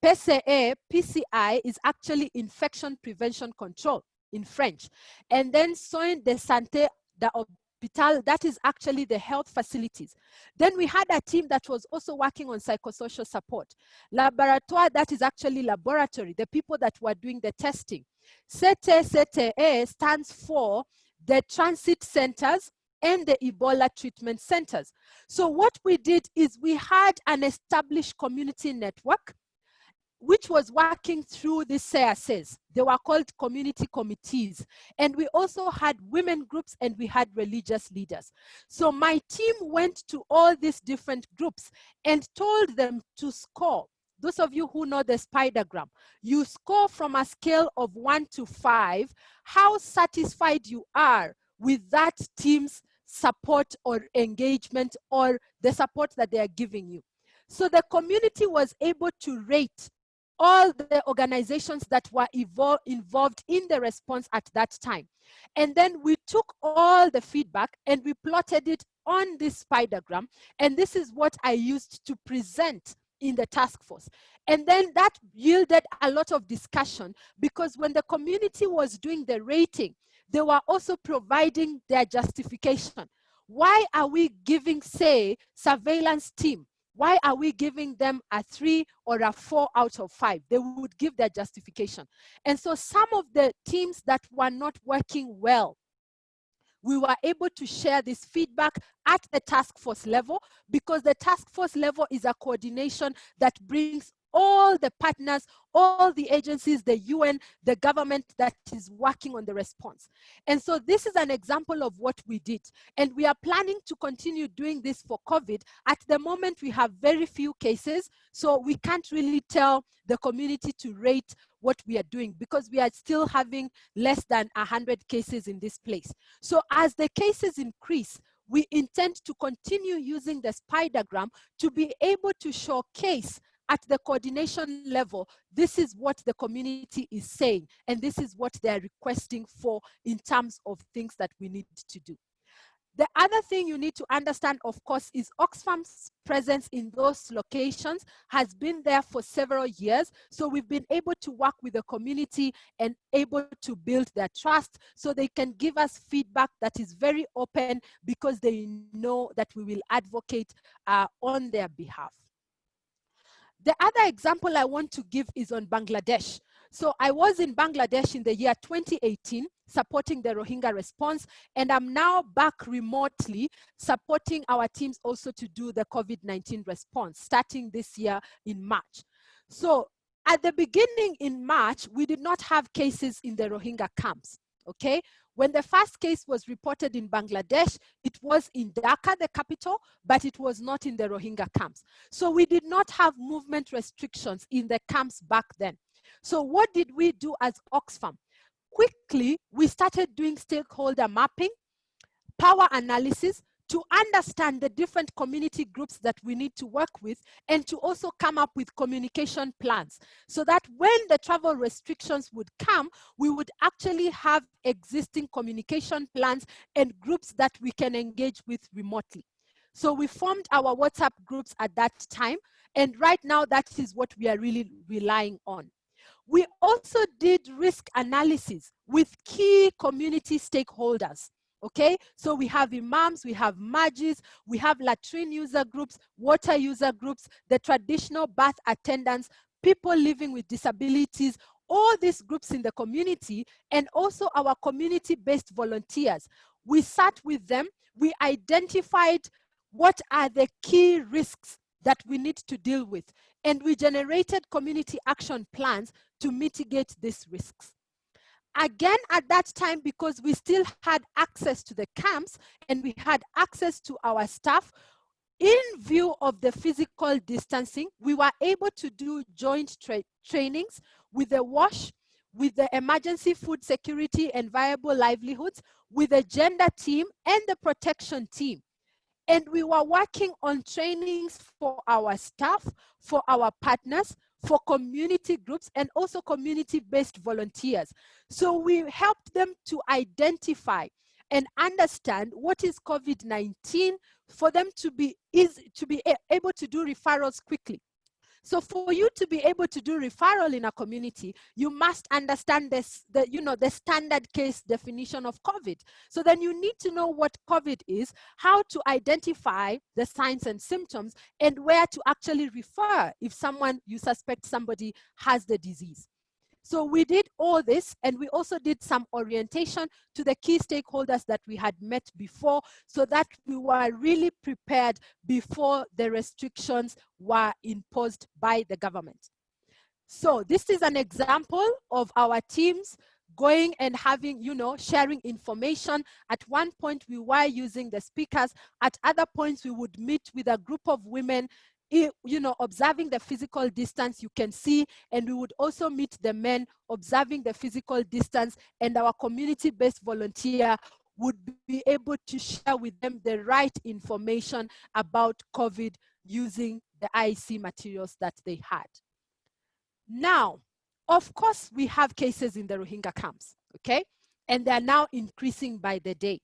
PCE, PCI is actually infection prevention control in French. And then soins de santé de l'hôpital, that is actually the health facilities. Then we had a team that was also working on psychosocial support. Laboratoire, that is actually laboratory, the people that were doing the testing. CTE stands for the transit centers and the Ebola treatment centers. So what we did is we had an established community network which was working through the CSS. They were called community committees. And we also had women groups and we had religious leaders. So my team went to all these different groups and told them to score. Those of you who know the spidergram, you score from a scale of 1 to 5, how satisfied you are with that team's support or engagement or the support that they are giving you. So the community was able to rate all the organizations that were involved in the response at that time. And then we took all the feedback and we plotted it on this spidergram. And this is what I used to present in the task force. And then that yielded a lot of discussion, because when the community was doing the rating, they were also providing their justification. Why are we giving, say, surveillance team, why are we giving them a 3 or a 4 out of 5? They would give their justification. And so some of the teams that were not working well, we were able to share this feedback at the task force level, because the task force level is a coordination that brings all the partners, all the agencies, the UN, the government that is working on the response. And so this is an example of what we did. And we are planning to continue doing this for COVID. At the moment, we have very few cases, so we can't really tell the community to rate what we are doing, because we are still having less than 100 cases in this place. So as the cases increase, we intend to continue using the spidergram to be able to showcase at the coordination level, this is what the community is saying, and this is what they are requesting for in terms of things that we need to do. The other thing you need to understand, of course, is Oxfam's presence in those locations has been there for several years. So we've been able to work with the community and able to build their trust, so they can give us feedback that is very open, because they know that we will advocate on their behalf. The other example I want to give is on Bangladesh. So I was in Bangladesh in the year 2018, supporting the Rohingya response, and I'm now back remotely supporting our teams also to do the COVID-19 response, starting this year in March. So at the beginning in March, we did not have cases in the Rohingya camps, okay? When the first case was reported in Bangladesh, it was in Dhaka, the capital, but it was not in the Rohingya camps. So we did not have movement restrictions in the camps back then. So what did we do as Oxfam? Quickly, we started doing stakeholder mapping, power analysis, to understand the different community groups that we need to work with, and to also come up with communication plans, so that when the travel restrictions would come, we would actually have existing communication plans and groups that we can engage with remotely. So we formed our WhatsApp groups at that time, and right now that is what we are really relying on. We also did risk analysis with key community stakeholders. Okay, so we have imams, we have majis, we have latrine user groups, water user groups, the traditional bath attendants, people living with disabilities, all these groups in the community, and also our community-based volunteers. We sat with them, we identified what are the key risks that we need to deal with, and we generated community action plans to mitigate these risks. Again, at that time, because we still had access to the camps and we had access to our staff, in view of the physical distancing, we were able to do joint trainings with the WASH, with the emergency food security and viable livelihoods, with the gender team and the protection team. And we were working on trainings for our staff, for our partners, for community groups, and also community-based volunteers. So we helped them to identify and understand what is COVID-19 for them to be able to do referrals quickly. So for you to be able to do referral in a community, you must understand the standard case definition of COVID. So then you need to know what COVID is, how to identify the signs and symptoms, and where to actually refer if you suspect somebody has the disease. So we did all this, and we also did some orientation to the key stakeholders that we had met before, so that we were really prepared before the restrictions were imposed by the government. So this is an example of our teams going and having, sharing information. At one point, we were using the speakers. At other points, we would meet with a group of women, observing the physical distance, you can see, and we would also meet the men observing the physical distance, and our community-based volunteer would be able to share with them the right information about COVID using the IC materials that they had. Now, of course, we have cases in the Rohingya camps, okay? And they are now increasing by the day.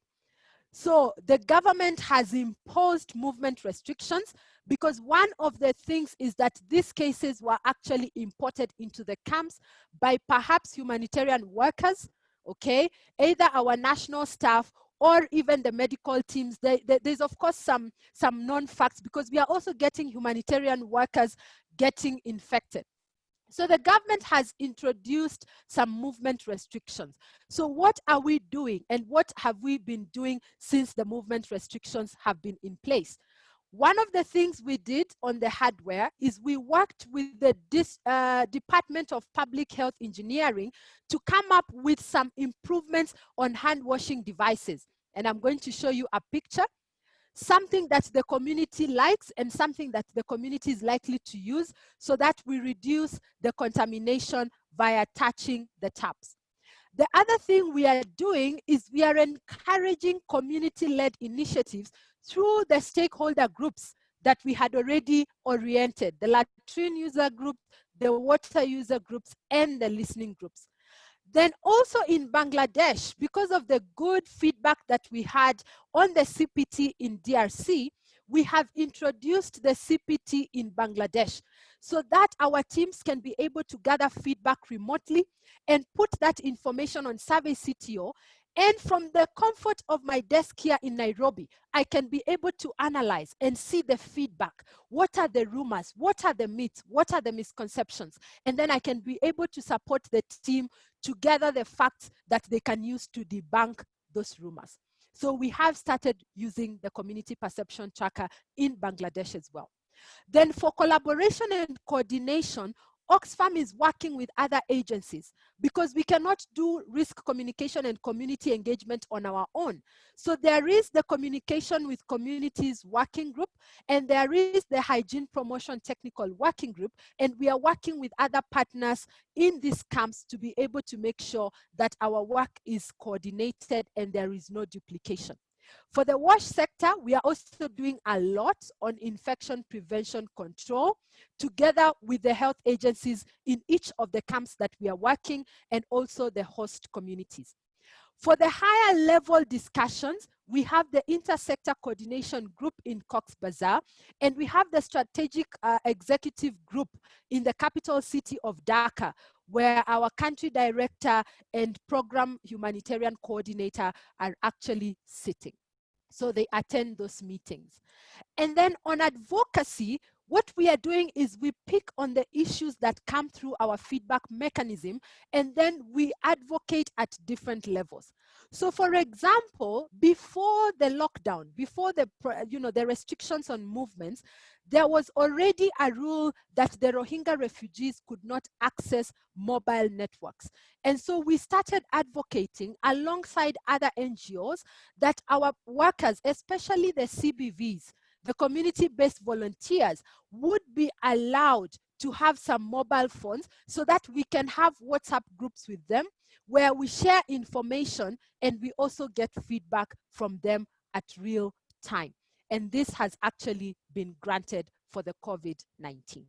So the government has imposed movement restrictions, because one of the things is that these cases were actually imported into the camps by perhaps humanitarian workers, okay? Either our national staff or even the medical teams. There's of course some known facts, because we are also getting humanitarian workers getting infected. So the government has introduced some movement restrictions. So what are we doing, and what have we been doing since the movement restrictions have been in place? One of the things we did on the hardware is we worked with the Department of Public Health Engineering to come up with some improvements on hand washing devices. And I'm going to show you a picture. Something that the community likes and something that the community is likely to use, so that we reduce the contamination via touching the taps. The other thing we are doing is we are encouraging community-led initiatives through the stakeholder groups that we had already oriented, the latrine user group, the water user groups, and the listening groups. Then also in Bangladesh, because of the good feedback that we had on the CPT in DRC, we have introduced the CPT in Bangladesh, so that our teams can be able to gather feedback remotely and put that information on Survey CTO. And from the comfort of my desk here in Nairobi, I can be able to analyze and see the feedback. What are the rumors? What are the myths? What are the misconceptions? And then I can be able to support the team to gather the facts that they can use to debunk those rumors. So we have started using the community perception tracker in Bangladesh as well. Then for collaboration and coordination, Oxfam is working with other agencies, because we cannot do risk communication and community engagement on our own. So there is the communication with communities working group, and there is the hygiene promotion technical working group, and we are working with other partners in these camps to be able to make sure that our work is coordinated and there is no duplication. For the WASH sector, we are also doing a lot on infection prevention control, together with the health agencies in each of the camps that we are working, and also the host communities. For the higher level discussions, we have the intersector coordination group in Cox's Bazar, and we have the strategic executive group in the capital city of Dhaka, where our country director and program humanitarian coordinator are actually sitting. So they attend those meetings. And then on advocacy, what we are doing is we pick on the issues that come through our feedback mechanism, and then we advocate at different levels. So for example, before the lockdown, before the restrictions on movements, there was already a rule that the Rohingya refugees could not access mobile networks. And so we started advocating alongside other NGOs that our workers, especially the CBVs, the community-based volunteers, would be allowed to have some mobile phones so that we can have WhatsApp groups with them where we share information and we also get feedback from them at real time. And this has actually been granted for the COVID-19.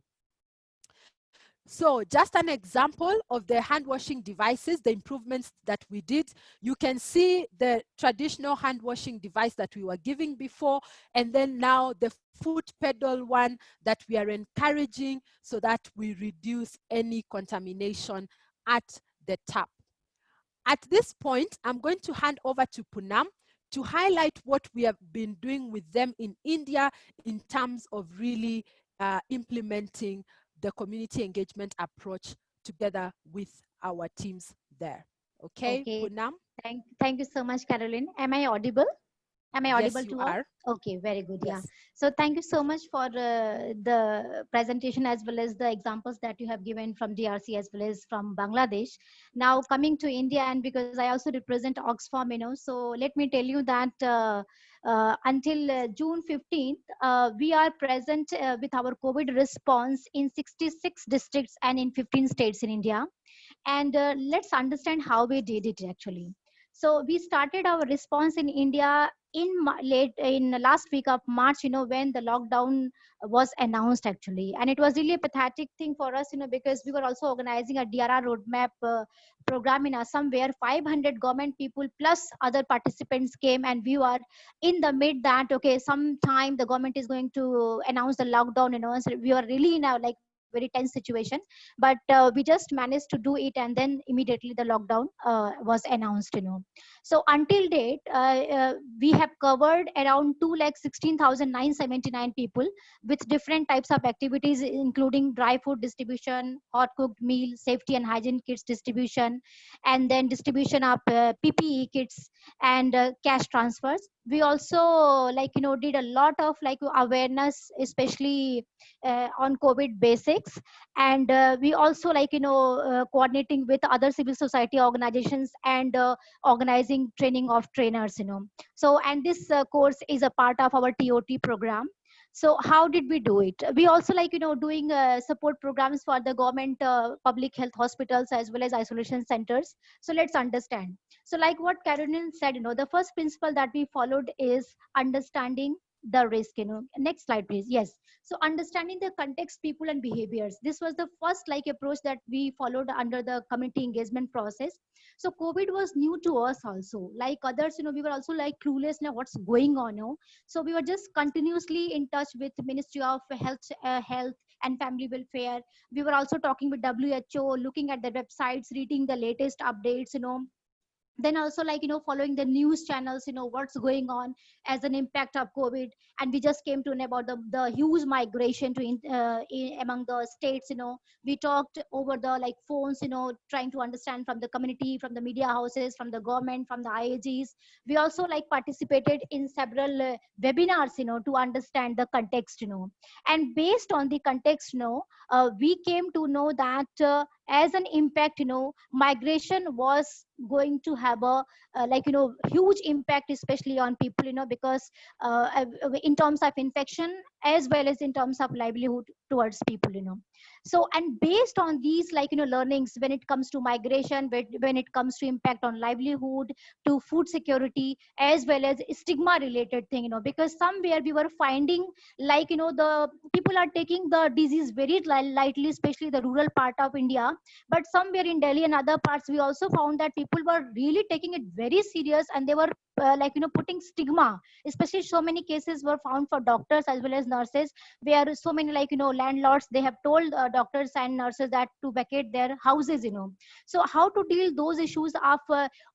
So just an example of the hand washing devices, the improvements that we did. You can see the traditional hand washing device that we were giving before, and then now the foot pedal one that we are encouraging so that we reduce any contamination at the tap. At this point, I'm going to hand over to Poonam to highlight what we have been doing with them in India in terms of really implementing the community engagement approach together with our teams there. Okay, Okay. Poonam? Thank you so much, Caroline. Am I audible? Am I audible Yes, you to all? are. Okay, very good. Yeah. Yes. So thank you so much for the presentation as well as the examples that you have given from DRC as well as from Bangladesh. Now coming to India, and because I also represent Oxfam, so let me tell you that until June 15th, we are present with our COVID response in 66 districts and in 15 states in India. And let's understand how we did it actually. So we started our response in India late in the last week of March, when the lockdown was announced actually. And it was really a pathetic thing for us, because we were also organizing a DRR roadmap program in Assam where 500 government people plus other participants came, and we were in the mid that, okay, sometime the government is going to announce the lockdown, so we were really in a like very tense situation. But we just managed to do it, and then immediately the lockdown was announced. So until date, we have covered around 2,16,979 people with different types of activities, including dry food distribution, hot cooked meal, safety and hygiene kits distribution, and then distribution of PPE kits and cash transfers. We also did a lot of awareness, especially on COVID basics, and we also coordinating with other civil society organizations and organizing training of trainers. So, and this course is a part of our TOT program. So how did we do it? We also doing support programs for the government public health hospitals as well as isolation centers. So let's understand. So like what Caroline said, the first principle that we followed is understanding the risk. Next slide please. Yes. So understanding the context, people and behaviors, this was the first approach that we followed under the community engagement process. So COVID was new to us also, like others. We were also clueless now what's going on. So we were just continuously in touch with Ministry of Health and Family Welfare. We were also talking with WHO, looking at the websites, reading the latest updates. Then also following the news channels, what's going on as an impact of COVID. And we just came to know about the huge migration to among the states. We talked over the phones, trying to understand from the community, from the media houses, from the government, from the IAGs. We also participated in several webinars, to understand the context. And based on the context, we came to know that as an impact, migration was going to have a huge impact, especially on people, because in terms of infection as well as in terms of livelihood towards people. So, and based on these learnings when it comes to migration, when it comes to impact on livelihood, to food security, as well as stigma related thing, because somewhere we were finding the people are taking the disease very lightly, especially the rural part of India. But somewhere in Delhi and other parts, we also found that people were really taking it very serious, and they were putting stigma, especially so many cases were found for doctors as well as nurses, where so many landlords, they have told doctors and nurses that to vacate their houses. So how to deal those issues of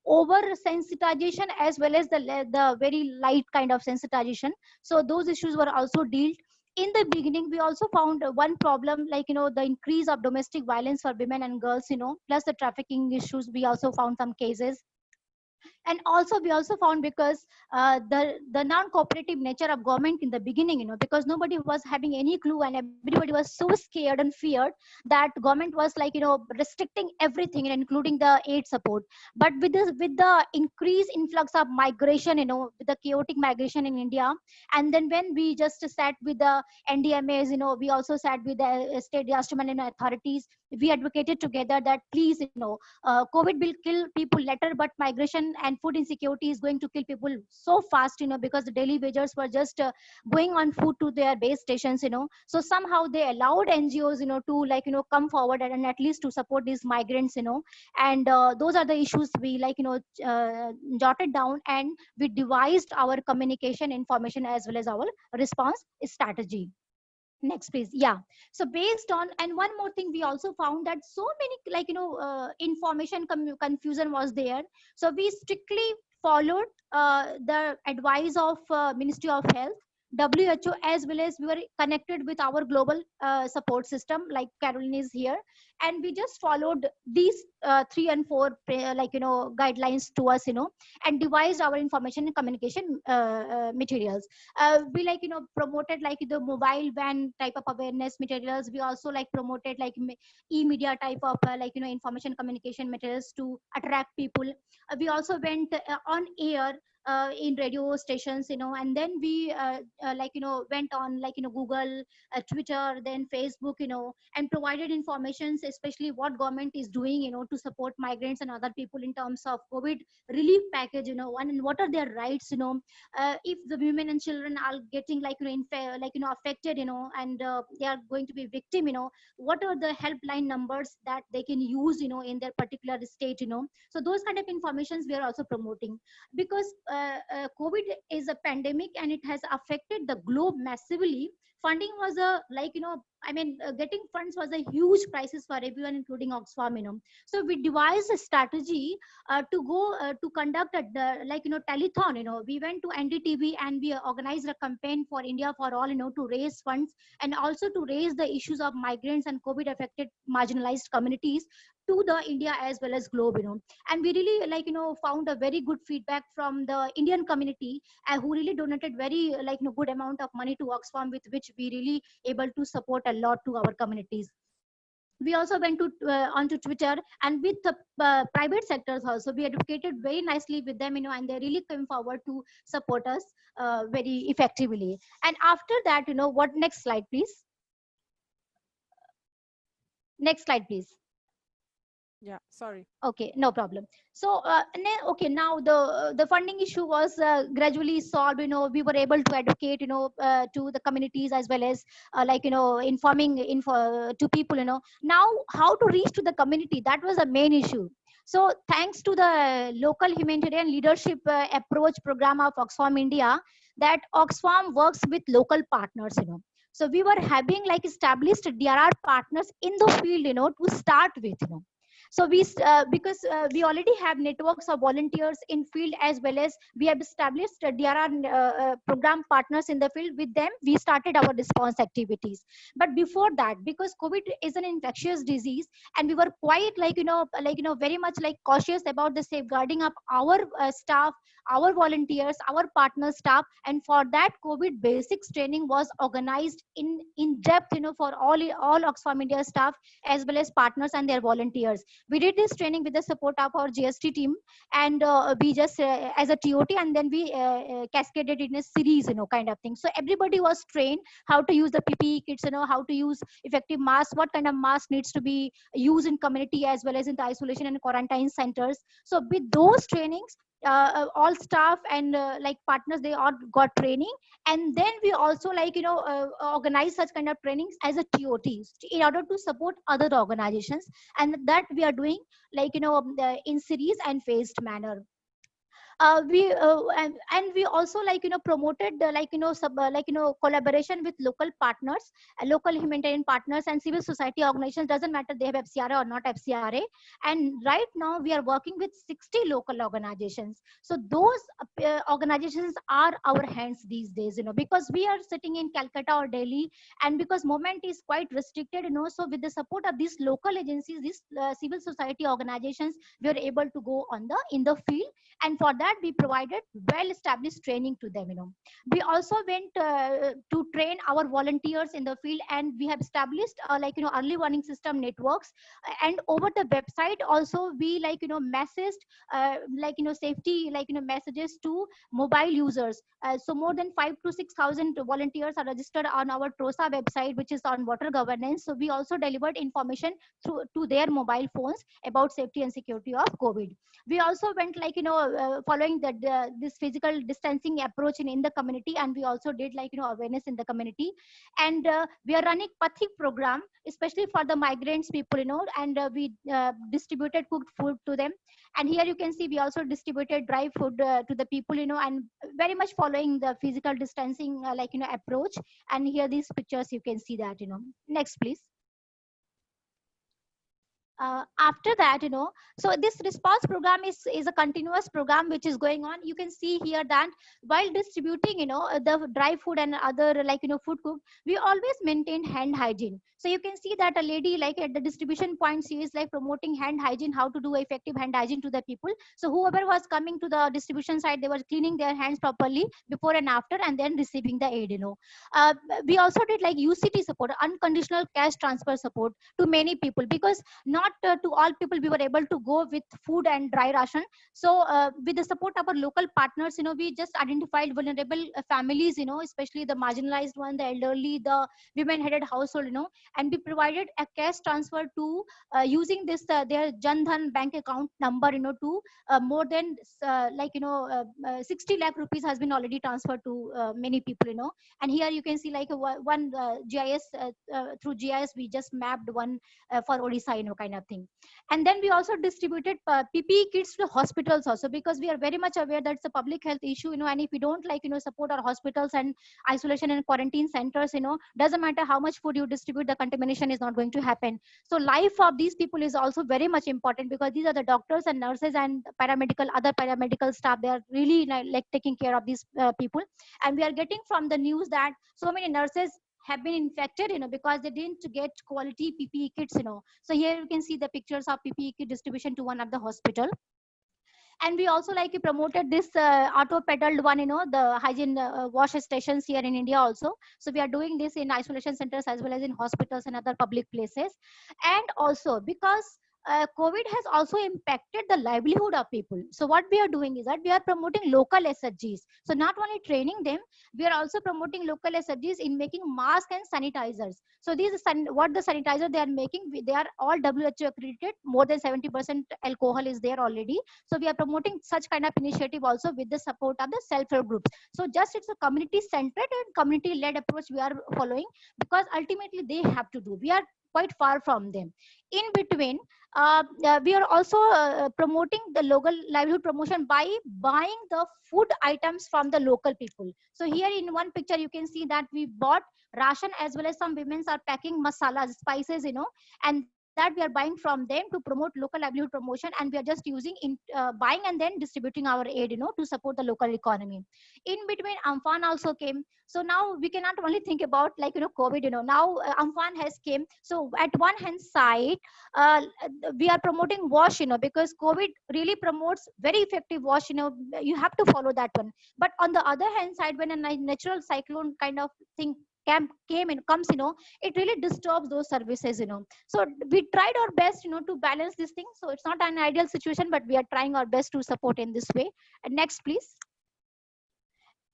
over sensitization as well as the very light kind of sensitization. So those issues were also dealt. In the beginning, we also found one problem, the increase of domestic violence for women and girls, plus the trafficking issues. We also found some cases. And also we also found, because the non-cooperative nature of government in the beginning, because nobody was having any clue and everybody was so scared and feared that government was restricting everything, including the aid support. But with the increased influx of migration, with the chaotic migration in India, and then when we just sat with the NDMAs, we also sat with the state disaster management authorities, we advocated together that please, COVID will kill people later, but migration and food insecurity is going to kill people so fast, because the daily wagers were just going on food to their base stations. So somehow they allowed NGOs, to come forward and at least to support these migrants. And those are the issues we jotted down, and we devised our communication information as well as our response strategy. Next please. Yeah. So based on, and one more thing, we also found that so many information confusion was there. So we strictly followed the advice of Ministry of Health, WHO, as well as we were connected with our global support system, like Caroline is here, and we just followed these 3 and 4 guidelines to us, and devised our information and communication materials. We promoted the mobile van type of awareness materials. We also promoted e-media type of information communication materials to attract people. We also went on air in radio stations, and then we went on Google, Twitter, then Facebook, and provided informations, especially what government is doing, to support migrants and other people in terms of COVID relief package, and what are their rights, if the women and children are getting affected, and they are going to be victim, what are the helpline numbers that they can use, in their particular state. So those kind of informations we are also promoting, because COVID is a pandemic and it has affected the globe massively. Funding was a getting funds was a huge crisis for everyone, including Oxfam. So we devised a strategy to go to conduct a telethon. We went to NDTV and we organized a campaign for India for All, to raise funds and also to raise the issues of migrants and COVID affected marginalized communities to the India as well as globe. And we really found a very good feedback from the Indian community, who really donated very good amount of money to Oxfam, with which we really able to support a lot to our communities. We also went to onto Twitter, and with the private sectors also we advocated very nicely with them, and they really came forward to support us very effectively. And after that, what, next slide please. Next slide please. Yeah, sorry. Okay, no problem. So okay, now the funding issue was gradually solved. We were able to advocate to the communities, as well as informing info to people. Now how to reach to the community, that was the main issue. So thanks to the local humanitarian leadership approach program of Oxfam India, that Oxfam works with local partners. So we were having established DRR partners in the field, to start with. So we because we already have networks of volunteers in field, as well as we have established DRR program partners in the field. With them we started our response activities. But before that, because COVID is an infectious disease, and we were quite very much cautious about the safeguarding of our staff, our volunteers, our partner staff. And for that, COVID basics training was organized in depth, for all Oxfam India staff as well as partners and their volunteers. We did this training with the support of our GST team, and we just as a TOT, and then we cascaded in a series, kind of thing. So everybody was trained how to use the PPE kits, how to use effective masks, what kind of mask needs to be used in community as well as in the isolation and quarantine centers. So with those trainings, all staff and partners, they all got training. And then we also organize such kind of trainings as a TOTs in order to support other organizations, and that we are doing in series and phased manner. And we also promoted collaboration with local partners, local humanitarian partners and civil society organizations. Doesn't matter they have FCRA or not FCRA. And right now we are working with 60 local organizations. So those organizations are our hands these days, because we are sitting in Calcutta or Delhi, and because movement is quite restricted, so with the support of these local agencies, these civil society organizations, we are able to go on the in the field. And for that we provided well established training to them. We also went to train our volunteers in the field, and we have established early warning system networks. And over the website also we messaged safety messages to mobile users. So more than 5 to 6,000 volunteers are registered on our TROSA website, which is on water governance. So we also delivered information through to their mobile phones about safety and security of COVID. We also went following this physical distancing approach in the community, and we also did awareness in the community. And we are running Pathik program, especially for the migrants people, and we distributed cooked food to them. And here you can see we also distributed dry food to the people, and very much following the physical distancing approach. And here these pictures you can see that. Next please. After that, so this response program is a continuous program which is going on. You can see here that while distributing the dry food and other food cooked, we always maintain hand hygiene. So you can see that a lady at the distribution point, she is promoting hand hygiene, how to do effective hand hygiene to the people. So whoever was coming to the distribution side, they were cleaning their hands properly before and after, and then receiving the aid. uh, we also did UCT support, unconditional cash transfer support, to many people, because not to all people we were able to go with food and dry ration. So with the support of our local partners, we just identified vulnerable families, especially the marginalized one, the elderly, the women headed household, and we provided a cash transfer to using this their Jan Dhan bank account number, to more than 60 lakh rupees has been already transferred to many people. And here you can see one GIS, through GIS we just mapped one for Odisha, kind of thing. And then we also distributed PPE kits to hospitals also, because we are very much aware that it's a public health issue, and if we don't support our hospitals and isolation and quarantine centers, doesn't matter how much food you distribute, the contamination is not going to happen. So life of these people is also very much important, because these are the doctors and nurses and other paramedical staff. They are really taking care of these people. And we are getting from the news that so many nurses have been infected, because they didn't get quality PPE kits. So here you can see the pictures of PPE kit distribution to one of the hospital. And we also promoted this auto pedaled one, the hygiene wash stations here in India also. So we are doing this in isolation centers as well as in hospitals and other public places. And also because COVID has also impacted the livelihood of people. So what we are doing is that we are promoting local SHGs. So not only training them, we are also promoting local SHGs in making masks and sanitizers. So these what the sanitizer they are making, they are all WHO accredited. More than 70% alcohol is there already. So we are promoting such kind of initiative also with the support of the self-help groups. So just it's a community centered and community led approach we are following, because ultimately they have to do. We are quite far from them. In between, we are also promoting the local livelihood promotion by buying the food items from the local people. So here in one picture you can see that we bought ration, as well as some women are packing masalas, spices, and that we are buying from them to promote local livelihood promotion. And we are just using in buying and then distributing our aid, to support the local economy. In between, Amphan also came. So now we cannot only think about COVID. Now Amphan has came. So at one hand side, uh, we are promoting wash, because COVID really promotes very effective wash. You have to follow that one. But on the other hand side, when a natural cyclone kind of thing came and comes, it really disturbs those services. So we tried our best, to balance this thing. So it's not an ideal situation, but we are trying our best to support in this way. And next please.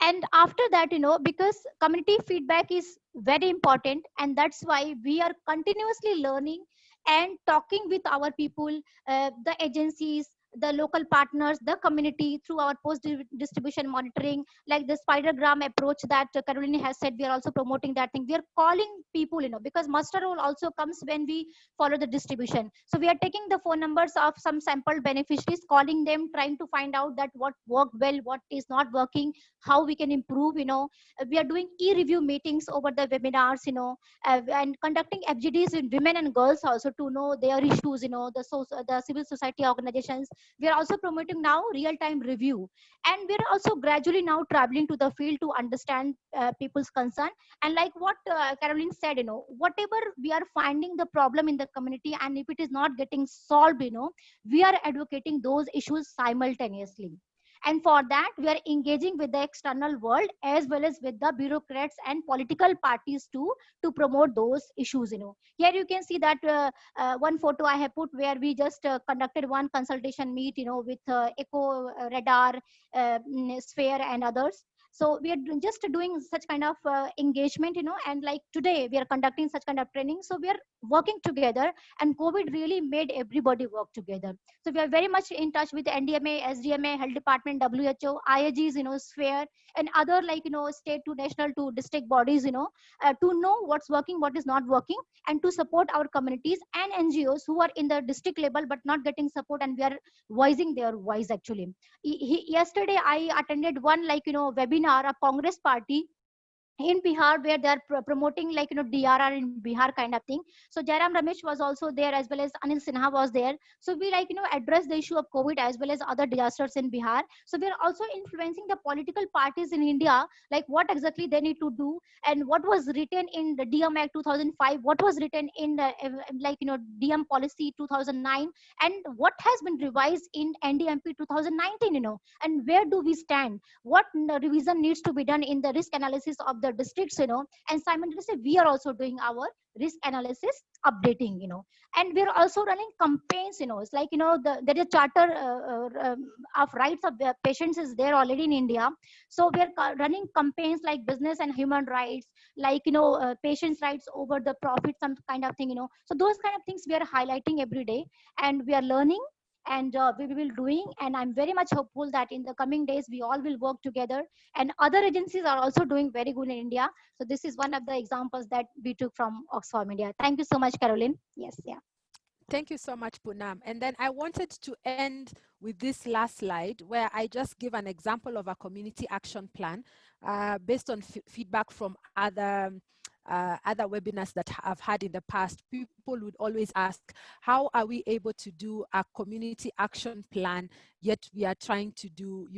And after that, because community feedback is very important, and that's why we are continuously learning and talking with our people, the agencies, the local partners, the community, through our post distribution monitoring, like the spidergram approach that Caroline has said. We are also promoting that thing. We are calling people, because muster roll also comes when we follow the distribution. So we are taking the phone numbers of some sample beneficiaries, calling them, trying to find out that what worked well, what is not working, how we can improve. We are doing e-review meetings over the webinars, and conducting FGDs with women and girls also to know their issues, the civil society organizations. We are also promoting now real-time review, and we are also gradually now traveling to the field to understand people's concern. And like what Caroline said, whatever we are finding the problem in the community, and if it is not getting solved, we are advocating those issues simultaneously. And for that, we are engaging with the external world as well as with the bureaucrats and political parties too, to promote those issues. Here you can see that one photo I have put, where we just conducted one consultation meet, with echo radar, sphere and others. So we are just doing such kind of engagement, and like today we are conducting such kind of training. So we are working together, and COVID really made everybody work together. So we are very much in touch with NDMA, SDMA, Health Department, WHO, IAGs, sphere, and other, like, state to national to district bodies, to know what's working, what is not working, and to support our communities and NGOs who are in the district level but not getting support, and we are voicing their voice actually. Yesterday I attended one, like, webinar of Congress party in Bihar, where they are promoting, like, DRR in Bihar kind of thing. So Jairam Ramesh was also there, as well as Anil Sinha was there. So we, like, address the issue of COVID as well as other disasters in Bihar. So we are also influencing the political parties in India, like what exactly they need to do, and what was written in the DM Act 2005, what was written in the like, DM policy 2009, and what has been revised in NDMP 2019, and where do we stand, what revision needs to be done in the risk analysis of the districts, and simultaneously we are also doing our risk analysis updating, and we're also running campaigns. It's like, there is a charter of rights of the patients is there already in India. So we're running campaigns like business and human rights, like, patients rights over the profit, some kind of thing, so those kind of things we are highlighting every day, and we are learning, and we will doing. And I'm very much hopeful that in the coming days we all will work together, and other agencies are also doing very good in India. So this is one of the examples that we took from Oxfam India. Thank you so much, Caroline. Yes, yeah. Thank you so much, Poonam. And then I wanted to end with this last slide, where I just give an example of a community action plan based on feedback from other webinars that I've had in the past. People would always ask, how are we able to do a community action plan, yet we are trying to do,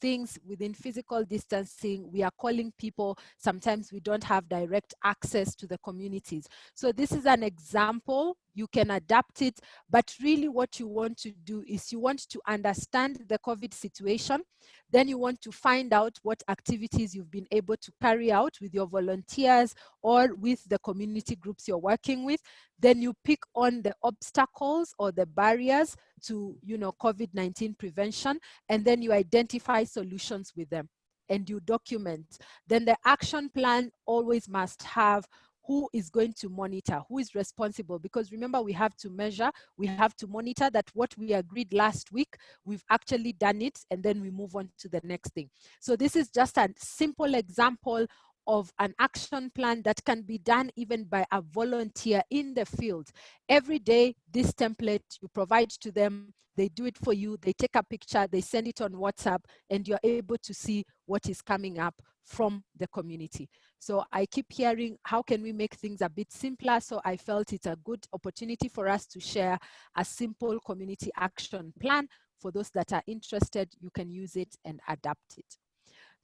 things within physical distancing. We are calling people. Sometimes we don't have direct access to the communities. So this is an example. You can adapt it, but really what you want to do is you want to understand the COVID situation. Then you want to find out what activities you've been able to carry out with your volunteers or with the community groups you're working with. Then you pick on the obstacles or the barriers to, COVID-19 prevention, and then you identify solutions with them and you document. Then the action plan always must have who is going to monitor, who is responsible, because remember, we have to measure, we have to monitor that what we agreed last week, we've actually done it, and then we move on to the next thing. So this is just a simple example of an action plan that can be done even by a volunteer in the field. Every day, this template you provide to them, they do it for you, they take a picture, they send it on WhatsApp, and you're able to see what is coming up from the community. So I keep hearing, how can we make things a bit simpler? So I felt it's a good opportunity for us to share a simple community action plan. For those that are interested, you can use it and adapt it.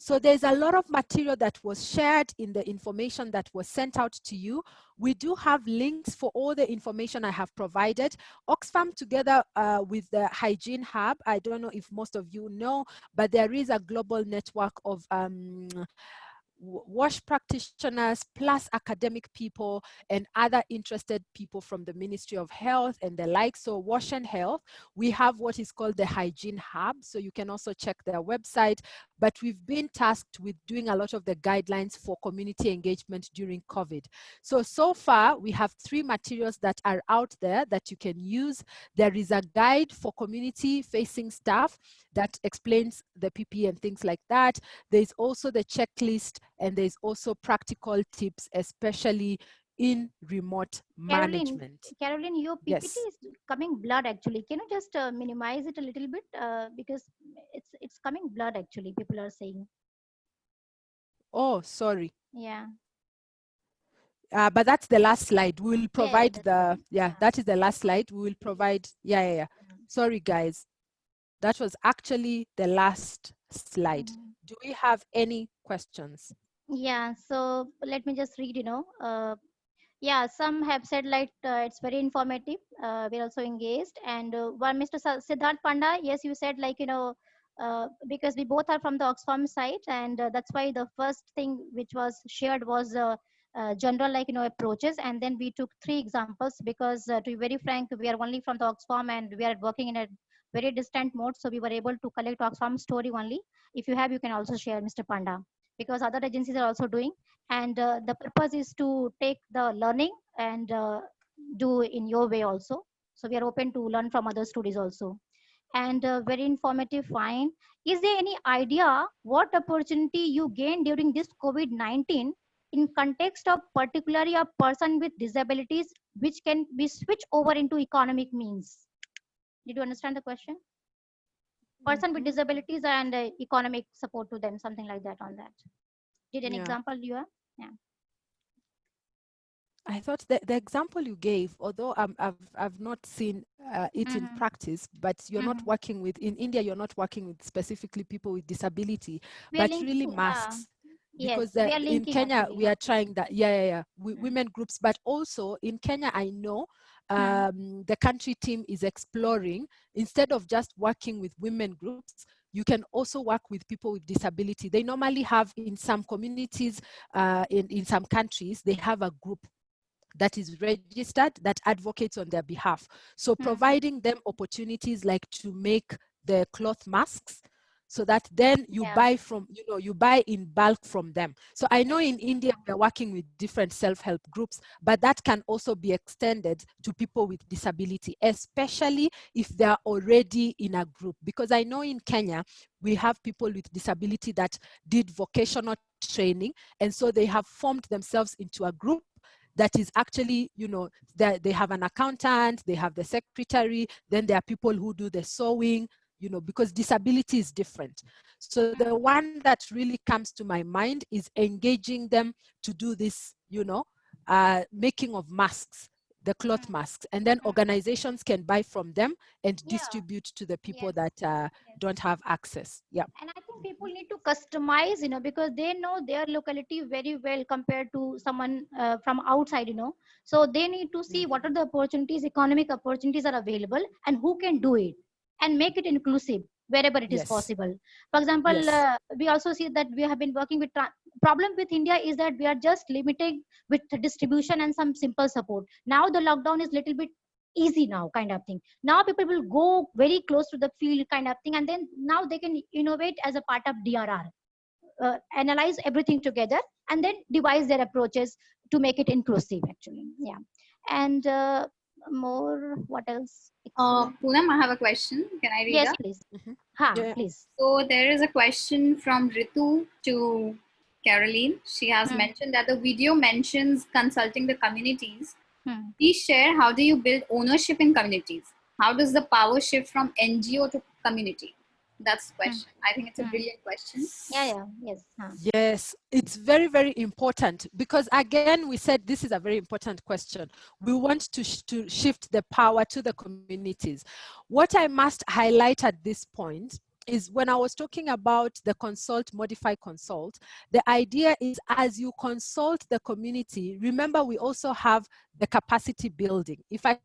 So there's a lot of material that was shared in the information that was sent out to you. We do have links for all the information I have provided. Oxfam, together with the Hygiene Hub, I don't know if most of you know, but there is a global network of WASH practitioners plus academic people and other interested people from the Ministry of Health and the like. So WASH and Health, we have what is called the Hygiene Hub. So you can also check their website, but we've been tasked with doing a lot of the guidelines for community engagement during COVID. So far, we have 3 materials that are out there that you can use. There is a guide for community-facing staff that explains the PPE and things like that. There's also the checklist, and there's also practical tips, especially in remote management. Caroline, your PPT Yes. is coming blurred actually. Can you just minimize it a little bit because it's coming blurred actually. People are saying. Oh, sorry. Yeah. But that's the last slide. We will provide Yeah. that is the last slide. We will provide, yeah. Sorry, guys. That was actually the last slide. Do we have any questions? Yeah. So let me just read, yeah, some have said like it's very informative. We're also engaged. And one, Mr. Siddharth Panda, yes, you said like, because we both are from the Oxfam site, and that's why the first thing which was shared was general, like, approaches. And then we took 3 examples because to be very frank, we are only from the Oxfam and we are working in a very distant mode. So we were able to collect Oxfam story only. If you have, you can also share, Mr. Panda, because other agencies are also doing. And the purpose is to take the learning and do in your way also. So we are open to learn from other studies also. And very informative, fine. Is there any idea what opportunity you gained during this COVID-19 in context of particularly a person with disabilities, which can be switched over into economic means? Did you understand the question? Person with disabilities and economic support to them, something like that on that. Did an example you have? Yeah. I thought that the example you gave, although I've not seen it in practice, but you're not working with, in India, you're not working with specifically people with disability, but really masks. Because Yes, we are in linking Kenya, actually. we are trying that, women groups, but also in Kenya, I know the country team is exploring, instead of just working with women groups, you can also work with people with disability. They normally have in some communities, in some countries, they have a group that is registered that advocates on their behalf. So providing them opportunities like to make the cloth masks, so that then you buy from, you buy in bulk from them. So I know in India, we're working with different self-help groups, but that can also be extended to people with disability, especially if they're already in a group. Because I know in Kenya, we have people with disability that did vocational training, and so they have formed themselves into a group that is actually, they have an accountant, they have the secretary, then there are people who do the sewing, because disability is different. So the one that really comes to my mind is engaging them to do this, making of masks, the cloth masks, and then organizations can buy from them and distribute to the people that don't have access. Yeah. And I think people need to customize, because they know their locality very well compared to someone from outside, so they need to see what are the opportunities, economic opportunities are available, and who can do it, and make it inclusive wherever it is possible. For example, we also see that we have been working with problem with India is that we are just limited with distribution and some simple support. Now the lockdown is little bit easy now, kind of thing. Now people will go very close to the field, kind of thing, and then now they can innovate as a part of DRR, analyze everything together, and then devise their approaches to make it inclusive actually. Yeah. And more, what else? Poonam, I have a question. Can I read Yes, that? please. Yeah. Please. So there is a question from Ritu to Caroline. She has mentioned that the video mentions consulting the communities. Please share, how do you build ownership in communities? How does the power shift from NGO to community? That's the question. I think it's a brilliant question. Yes, it's very, very important, because again, we said this is a very important question. We want to shift the power to the communities. What I must highlight at this point is, when I was talking about the consult, modify, consult, the idea is, as you consult the community, remember we also have the capacity building. If I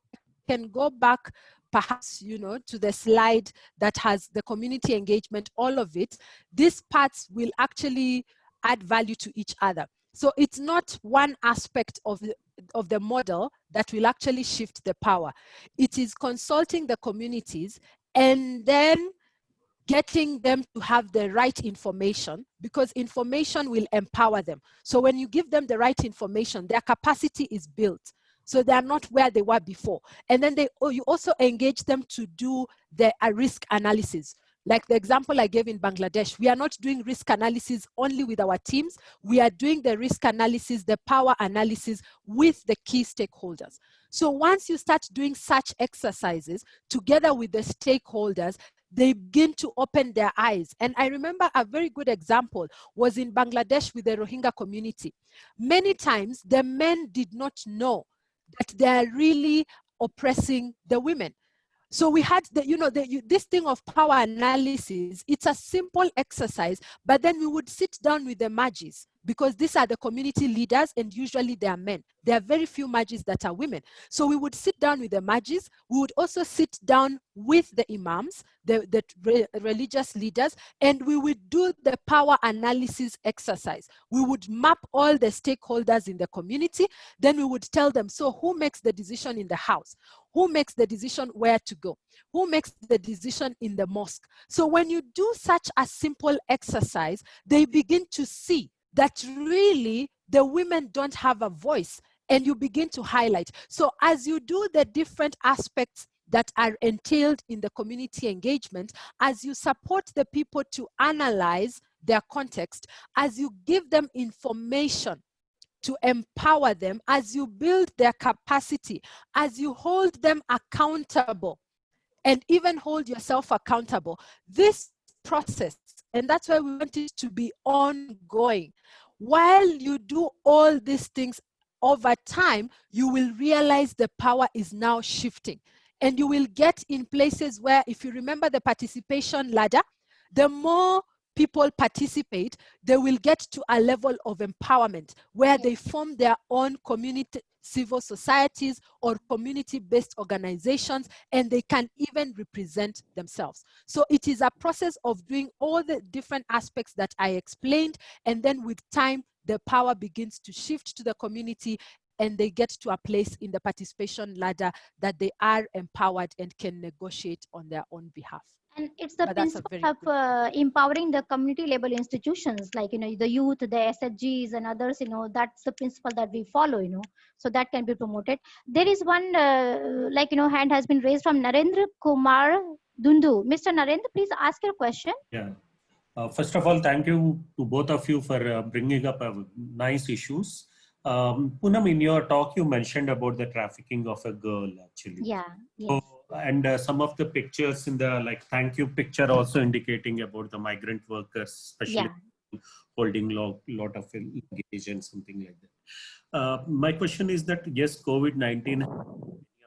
can go back perhaps, to the slide that has the community engagement, all of it, these parts will actually add value to each other. So it's not one aspect of the model that will actually shift the power. It is consulting the communities and then getting them to have the right information, because information will empower them. So when you give them the right information, their capacity is built. So they are not where they were before. And then you also engage them to do a risk analysis. Like the example I gave in Bangladesh, we are not doing risk analysis only with our teams. We are doing the risk analysis, the power analysis with the key stakeholders. So once you start doing such exercises together with the stakeholders, they begin to open their eyes. And I remember a very good example was in Bangladesh with the Rohingya community. Many times the men did not know that they are really oppressing the women. So we had this thing of power analysis. It's a simple exercise, but then we would sit down with the Majis, because these are the community leaders and usually they are men. There are very few Majis that are women. So we would sit down with the Majis. We would also sit down with the imams, the religious leaders, and we would do the power analysis exercise. We would map all the stakeholders in the community. Then we would tell them, so who makes the decision in the house? Who makes the decision where to go? Who makes the decision in the mosque? So when you do such a simple exercise, they begin to see that really the women don't have a voice, and you begin to highlight. So as you do the different aspects that are entailed in the community engagement, as you support the people to analyze their context, as you give them information to empower them, as you build their capacity, as you hold them accountable, and even hold yourself accountable. This process, and that's why we want it to be ongoing. While you do all these things over time, you will realize the power is now shifting. And you will get in places where, if you remember the participation ladder, the more people participate, they will get to a level of empowerment where they form their own community, civil societies or community-based organizations, and they can even represent themselves. So it is a process of doing all the different aspects that I explained, and then with time, the power begins to shift to the community, and they get to a place in the participation ladder that they are empowered and can negotiate on their own behalf. And it's the But that's a principle very of empowering the community level institutions, like, the youth, the SHGs and others, that's the principle that we follow, so that can be promoted. There is one, hand has been raised from Narendra Kumar Dundu. Mr. Narendra, please ask your question. Yeah. First of all, thank you to both of you for bringing up nice issues. Poonam, in your talk, you mentioned about the trafficking of a girl, actually. Yeah. Yes. So, and some of the pictures in the thank you picture also indicating about the migrant workers, especially holding lot of luggage and something like that. My question is that, yes, COVID-19, many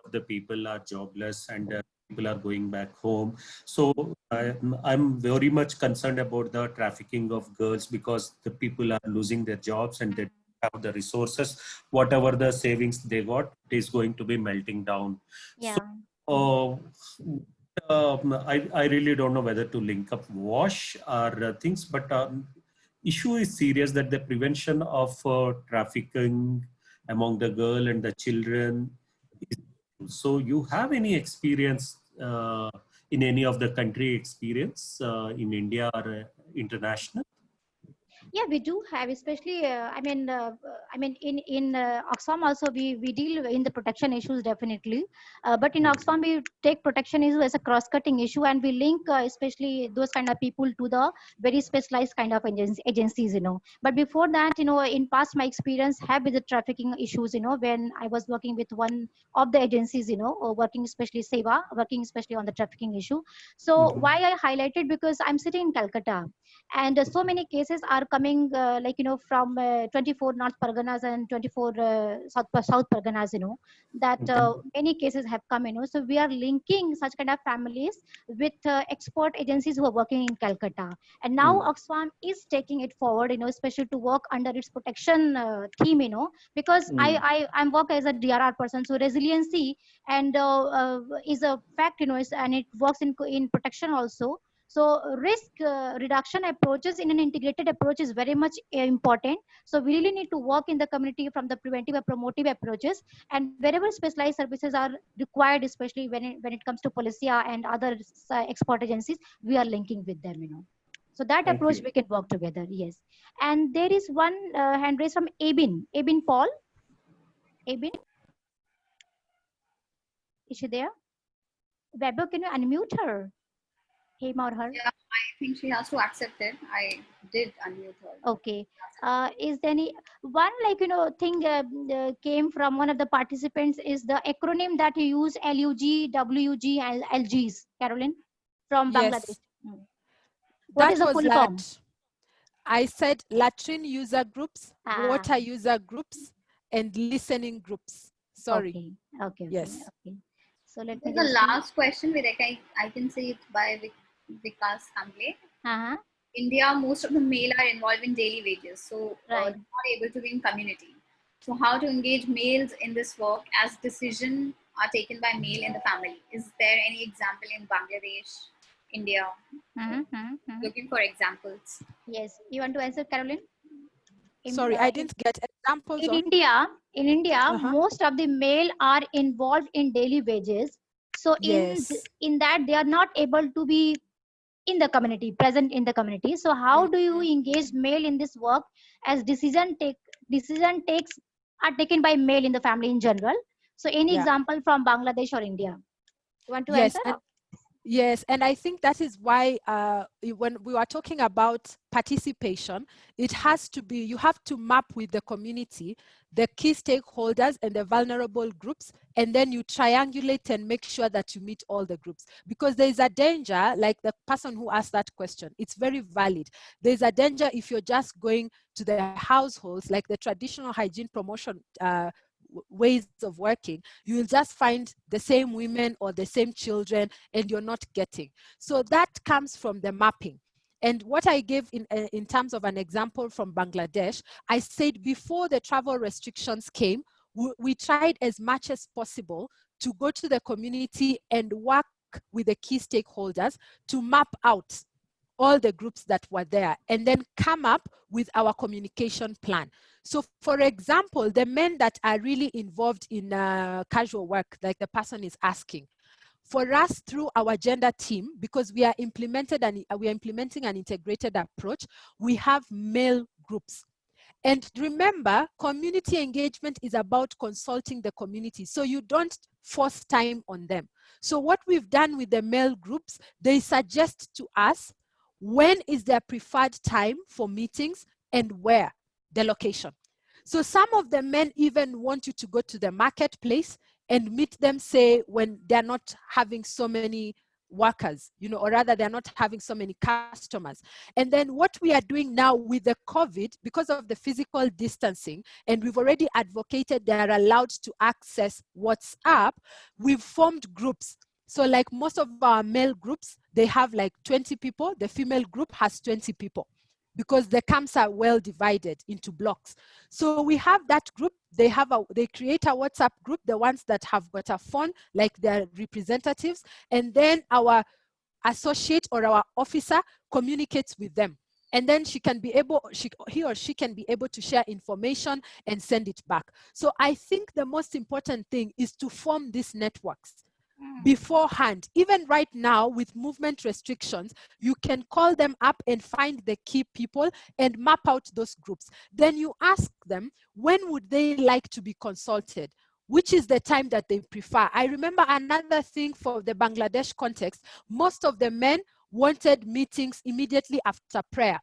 of the people are jobless and people are going back home. So I'm very much concerned about the trafficking of girls, because the people are losing their jobs and they have the resources. Whatever the savings they got, it is going to be melting down. Yeah. So, I really don't know whether to link up WASH or things, but issue is serious, that the prevention of trafficking among the girl and the children is. So you have any experience in any of the country experience in India or international? Yeah, we do have, especially in Oxfam also we deal in the protection issues, definitely, but in Oxfam we take protection issue as a cross-cutting issue, and we link especially those kind of people to the very specialized kind of agencies. But before that, in past my experience have with the trafficking issues, when I was working with one of the agencies, or working especially Seva, working especially on the trafficking issue. So why I highlighted, because I'm sitting in Calcutta, and so many cases are coming from 24 North Parganas and 24 South Parganas, that many cases have come, so we are linking such kind of families with export agencies who are working in Calcutta, and now Oxfam is taking it forward, especially to work under its protection theme, because I'm work as a DRR person, so resiliency and is a fact, and it works in protection also. So risk reduction approaches in an integrated approach is very much important. So we really need to work in the community from the preventive and promotive approaches, and wherever specialized services are required, especially when it comes to policia and other export agencies, we are linking with them, so that Thank approach you. we can work together. Yes. And there is one hand raised from Abin Paul. Abin, is she there? Weber, can you unmute her? Him or her? Yeah, I think she has to accept it. I did unmute her. Okay. Is there any one, like, thing came from one of the participants, is the acronym that you use, LUG, WG, and LGs, Carolyn, from Bangladesh? Yes, Hmm. What is that the was full form? I said latrine user groups, Ah, water user groups, and listening groups. Sorry. okay, okay. Yes. So let me There's the just see. last question, Vivek. I can say it by Vikas Kamble. Uh-huh. India, most of the male are involved in daily wages, so Right. not able to be in community. So how to engage males in this work as decisions are taken by male in the family? Is there any example in Bangladesh, India? Mm-hmm, mm-hmm. Looking for examples. Yes. You want to answer, Carolyn? In, Sorry, I didn't get examples in of. India, Uh-huh. most of the male are involved in daily wages. So Yes. in that they are not able to be in the community, present in the community. So how do you Mhm. engage male in this work, as decision takes are taken by male in the family in general? So any Yeah. example from Bangladesh or India? You want to Yes. answer? Yes, and I think that is why when we are talking about participation, it has to be, you have to map with the community, the key stakeholders and the vulnerable groups, and then you triangulate and make sure that you meet all the groups. Because there is a danger, like the person who asked that question, it's very valid. There's a danger if you're just going to the households, like the traditional hygiene promotion ways of working, you'll just find the same women or the same children and you're not getting. So that comes from the mapping. And what I gave in terms of an example from Bangladesh, I said before the travel restrictions came, we tried as much as possible to go to the community and work with the key stakeholders to map out all the groups that were there and then come up with our communication plan. So for example, the men that are really involved in casual work, like the person is asking, for us through our gender team, because we are implementing an integrated approach, we have male groups. And remember, community engagement is about consulting the community. So you don't force time on them. So what we've done with the male groups, they suggest to us when is their preferred time for meetings and where, the location. So some of the men even want you to go to the marketplace and meet them, say, when they're not having so many workers, or rather they're not having so many customers. And then what we are doing now with the COVID, because of the physical distancing, and we've already advocated they are allowed to access WhatsApp, we've formed groups. So like most of our male groups, they have like 20 people. The female group has 20 people because the camps are well divided into blocks. So we have that group. They create a WhatsApp group, the ones that have got a phone, like their representatives, and then our associate or our officer communicates with them. And then he or she can be able to share information and send it back. So I think the most important thing is to form these networks beforehand. Even right now with movement restrictions, you can call them up and find the key people and map out those groups. Then you ask them, when would they like to be consulted? Which is the time that they prefer? I remember another thing for the Bangladesh context, most of the men wanted meetings immediately after prayer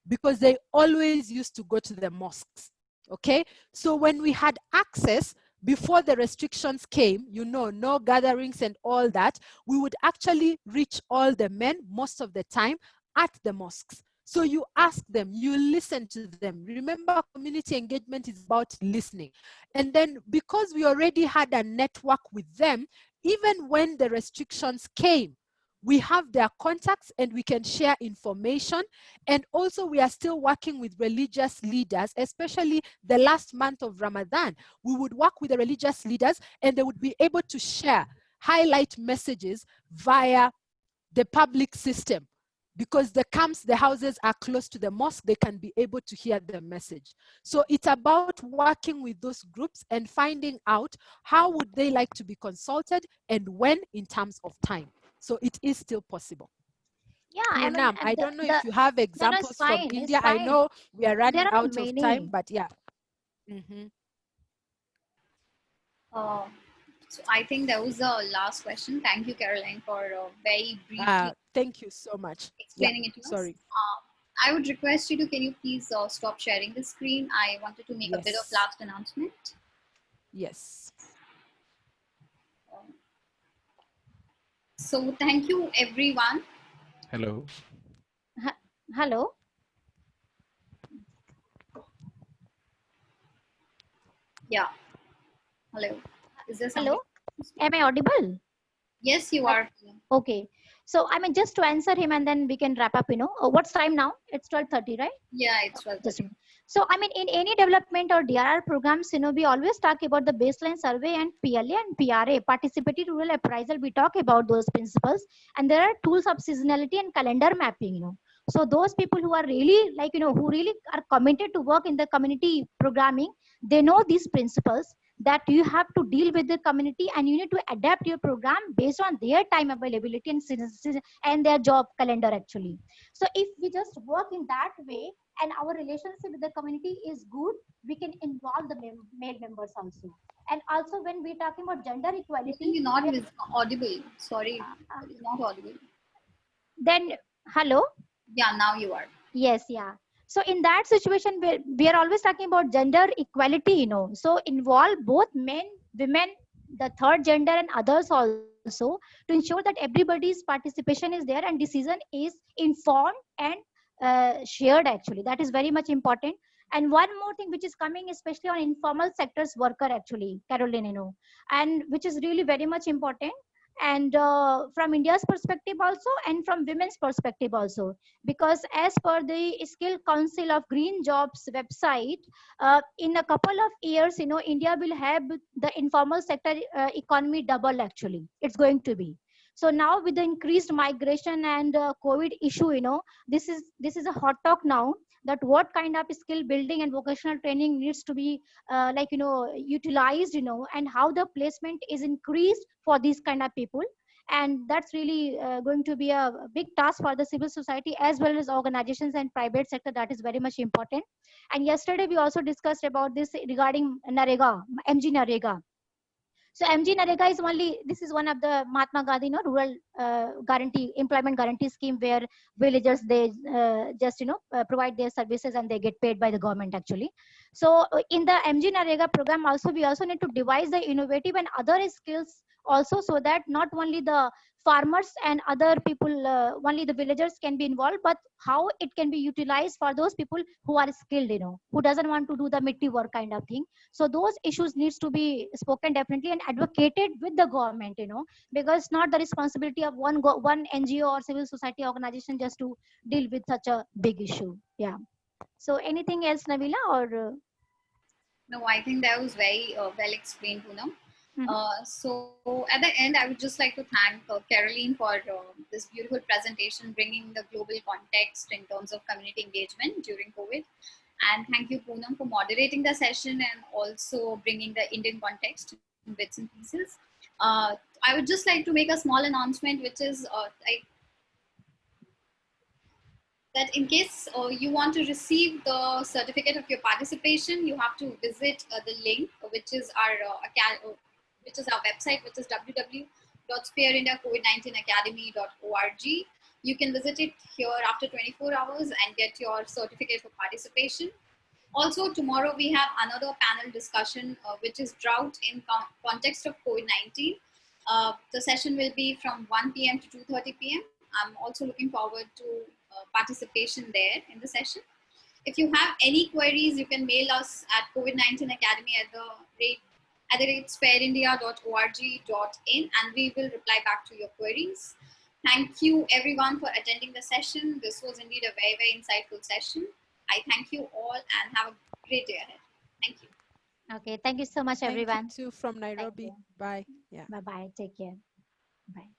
because they always used to go to the mosques. Okay, so when we had access, before the restrictions came, no gatherings and all that, we would actually reach all the men most of the time at the mosques. So you ask them, you listen to them. Remember, community engagement is about listening. And then because we already had a network with them, even when the restrictions came, we have their contacts and we can share information. And also we are still working with religious leaders, especially the last month of Ramadan. We would work with the religious leaders and they would be able to share, highlight messages via the public system. because the camps, the houses are close to the mosque, they can be able to hear the message. So it's about working with those groups and finding out how would they like to be consulted and when in terms of time. So it is still possible. Yeah, I mean, Poonam, I don't know the if you have no, no, it's examples from fine. It's India. I fine. know we are There running are out of time, many. but yeah. Mhm. Uh, so I think that was the last question. Thank you, Caroline, for very briefly Thank you so much. Yeah, explaining it to us. sorry. I would request you to, can you please stop sharing the screen? I wanted to make a bit of Yes. last announcement. Yes. So thank you, everyone. Hello. Hello. Yeah. Hello. Is there Hello. something? Am I audible? Yes, you Like, are. okay. So I mean, just to answer him, and then we can wrap up. What's time now? It's 12:30, right? Yeah, it's Just a 12:30. minute. So I mean, in any development or DRR programs, we always talk about the baseline survey and PLA and PRA, participative rural appraisal. We talk about those principles, and there are tools of seasonality and calendar mapping. So those people who are really like who really are committed to work in the community programming, they know these principles that you have to deal with the community and you need to adapt your program based on their time availability and their job calendar actually. So if we just work in that way and our relationship with the community is good, we can involve the male members also. And also when we're talking about gender Listen, equality, you're not audible. Sorry, uh, uh, it's not audible. then hello. Yeah, now you are. Yes, yeah. So in that situation, we are always talking about gender equality, So involve both men, women, the third gender, and others also to ensure that everybody's participation is there and decision is informed and shared. Actually, that is very much important. And one more thing which is coming, especially on informal sectors worker, actually, Caroline, and which is really very much important. And from India's perspective also, and from women's perspective also, because as per the skill council of green jobs website, in a couple of years India will have the informal sector economy double. Actually, it's going to be so. Now with the increased migration and COVID issue, this is a hot talk now, that what kind of skill building and vocational training needs to be utilized, and how the placement is increased for these kind of people. And that's really going to be a big task for the civil society as well as organizations and private sector. That is very much important. And yesterday we also discussed about this regarding narega, mg narega. So MG Narega is only, this is one of the Mahatma Gandhi rural guarantee employment guarantee scheme, where villagers, they just provide their services and they get paid by the government actually. So in the MG Narega program also, we also need to devise the innovative and other skills also, so that not only the farmers and other people, only the villagers can be involved, but how it can be utilized for those people who are skilled, who doesn't want to do the mitti work kind of thing. So those issues needs to be spoken definitely and advocated with the government, because not the responsibility of one NGO or civil society organization just to deal with such a big issue. Yeah. So anything else, Navila, or No, I think that was very well explained, Poonam. mhm. So at the end, I would just like to thank Caroline for this beautiful presentation, bringing the global context in terms of community engagement during COVID. And thank you, Poonam, for moderating the session and also bringing the Indian context in bits and pieces. I would just like to make a small announcement, which is that in case you want to receive the certificate of your participation, you have to visit the link, which is our website, which is www.spearindiacovid19academy.org. You can visit it here after 24 hours and get your certificate for participation. Also, tomorrow we have another panel discussion, which is drought in context of COVID-19. The session will be from 1 p.m. to 2:30 p.m. I'm also looking forward to participation there in the session. If you have any queries, you can mail us at COVID-19 Academy @ spareindia.org.in, and we will reply back to your queries. Thank you everyone for attending the session. This was indeed a very, very insightful session. I thank you all and have a great day ahead. Thank you. Okay, thank you so much, Thank you everyone. too from Thank Nairobi. you. Bye. Yeah. Bye bye, take care. Bye.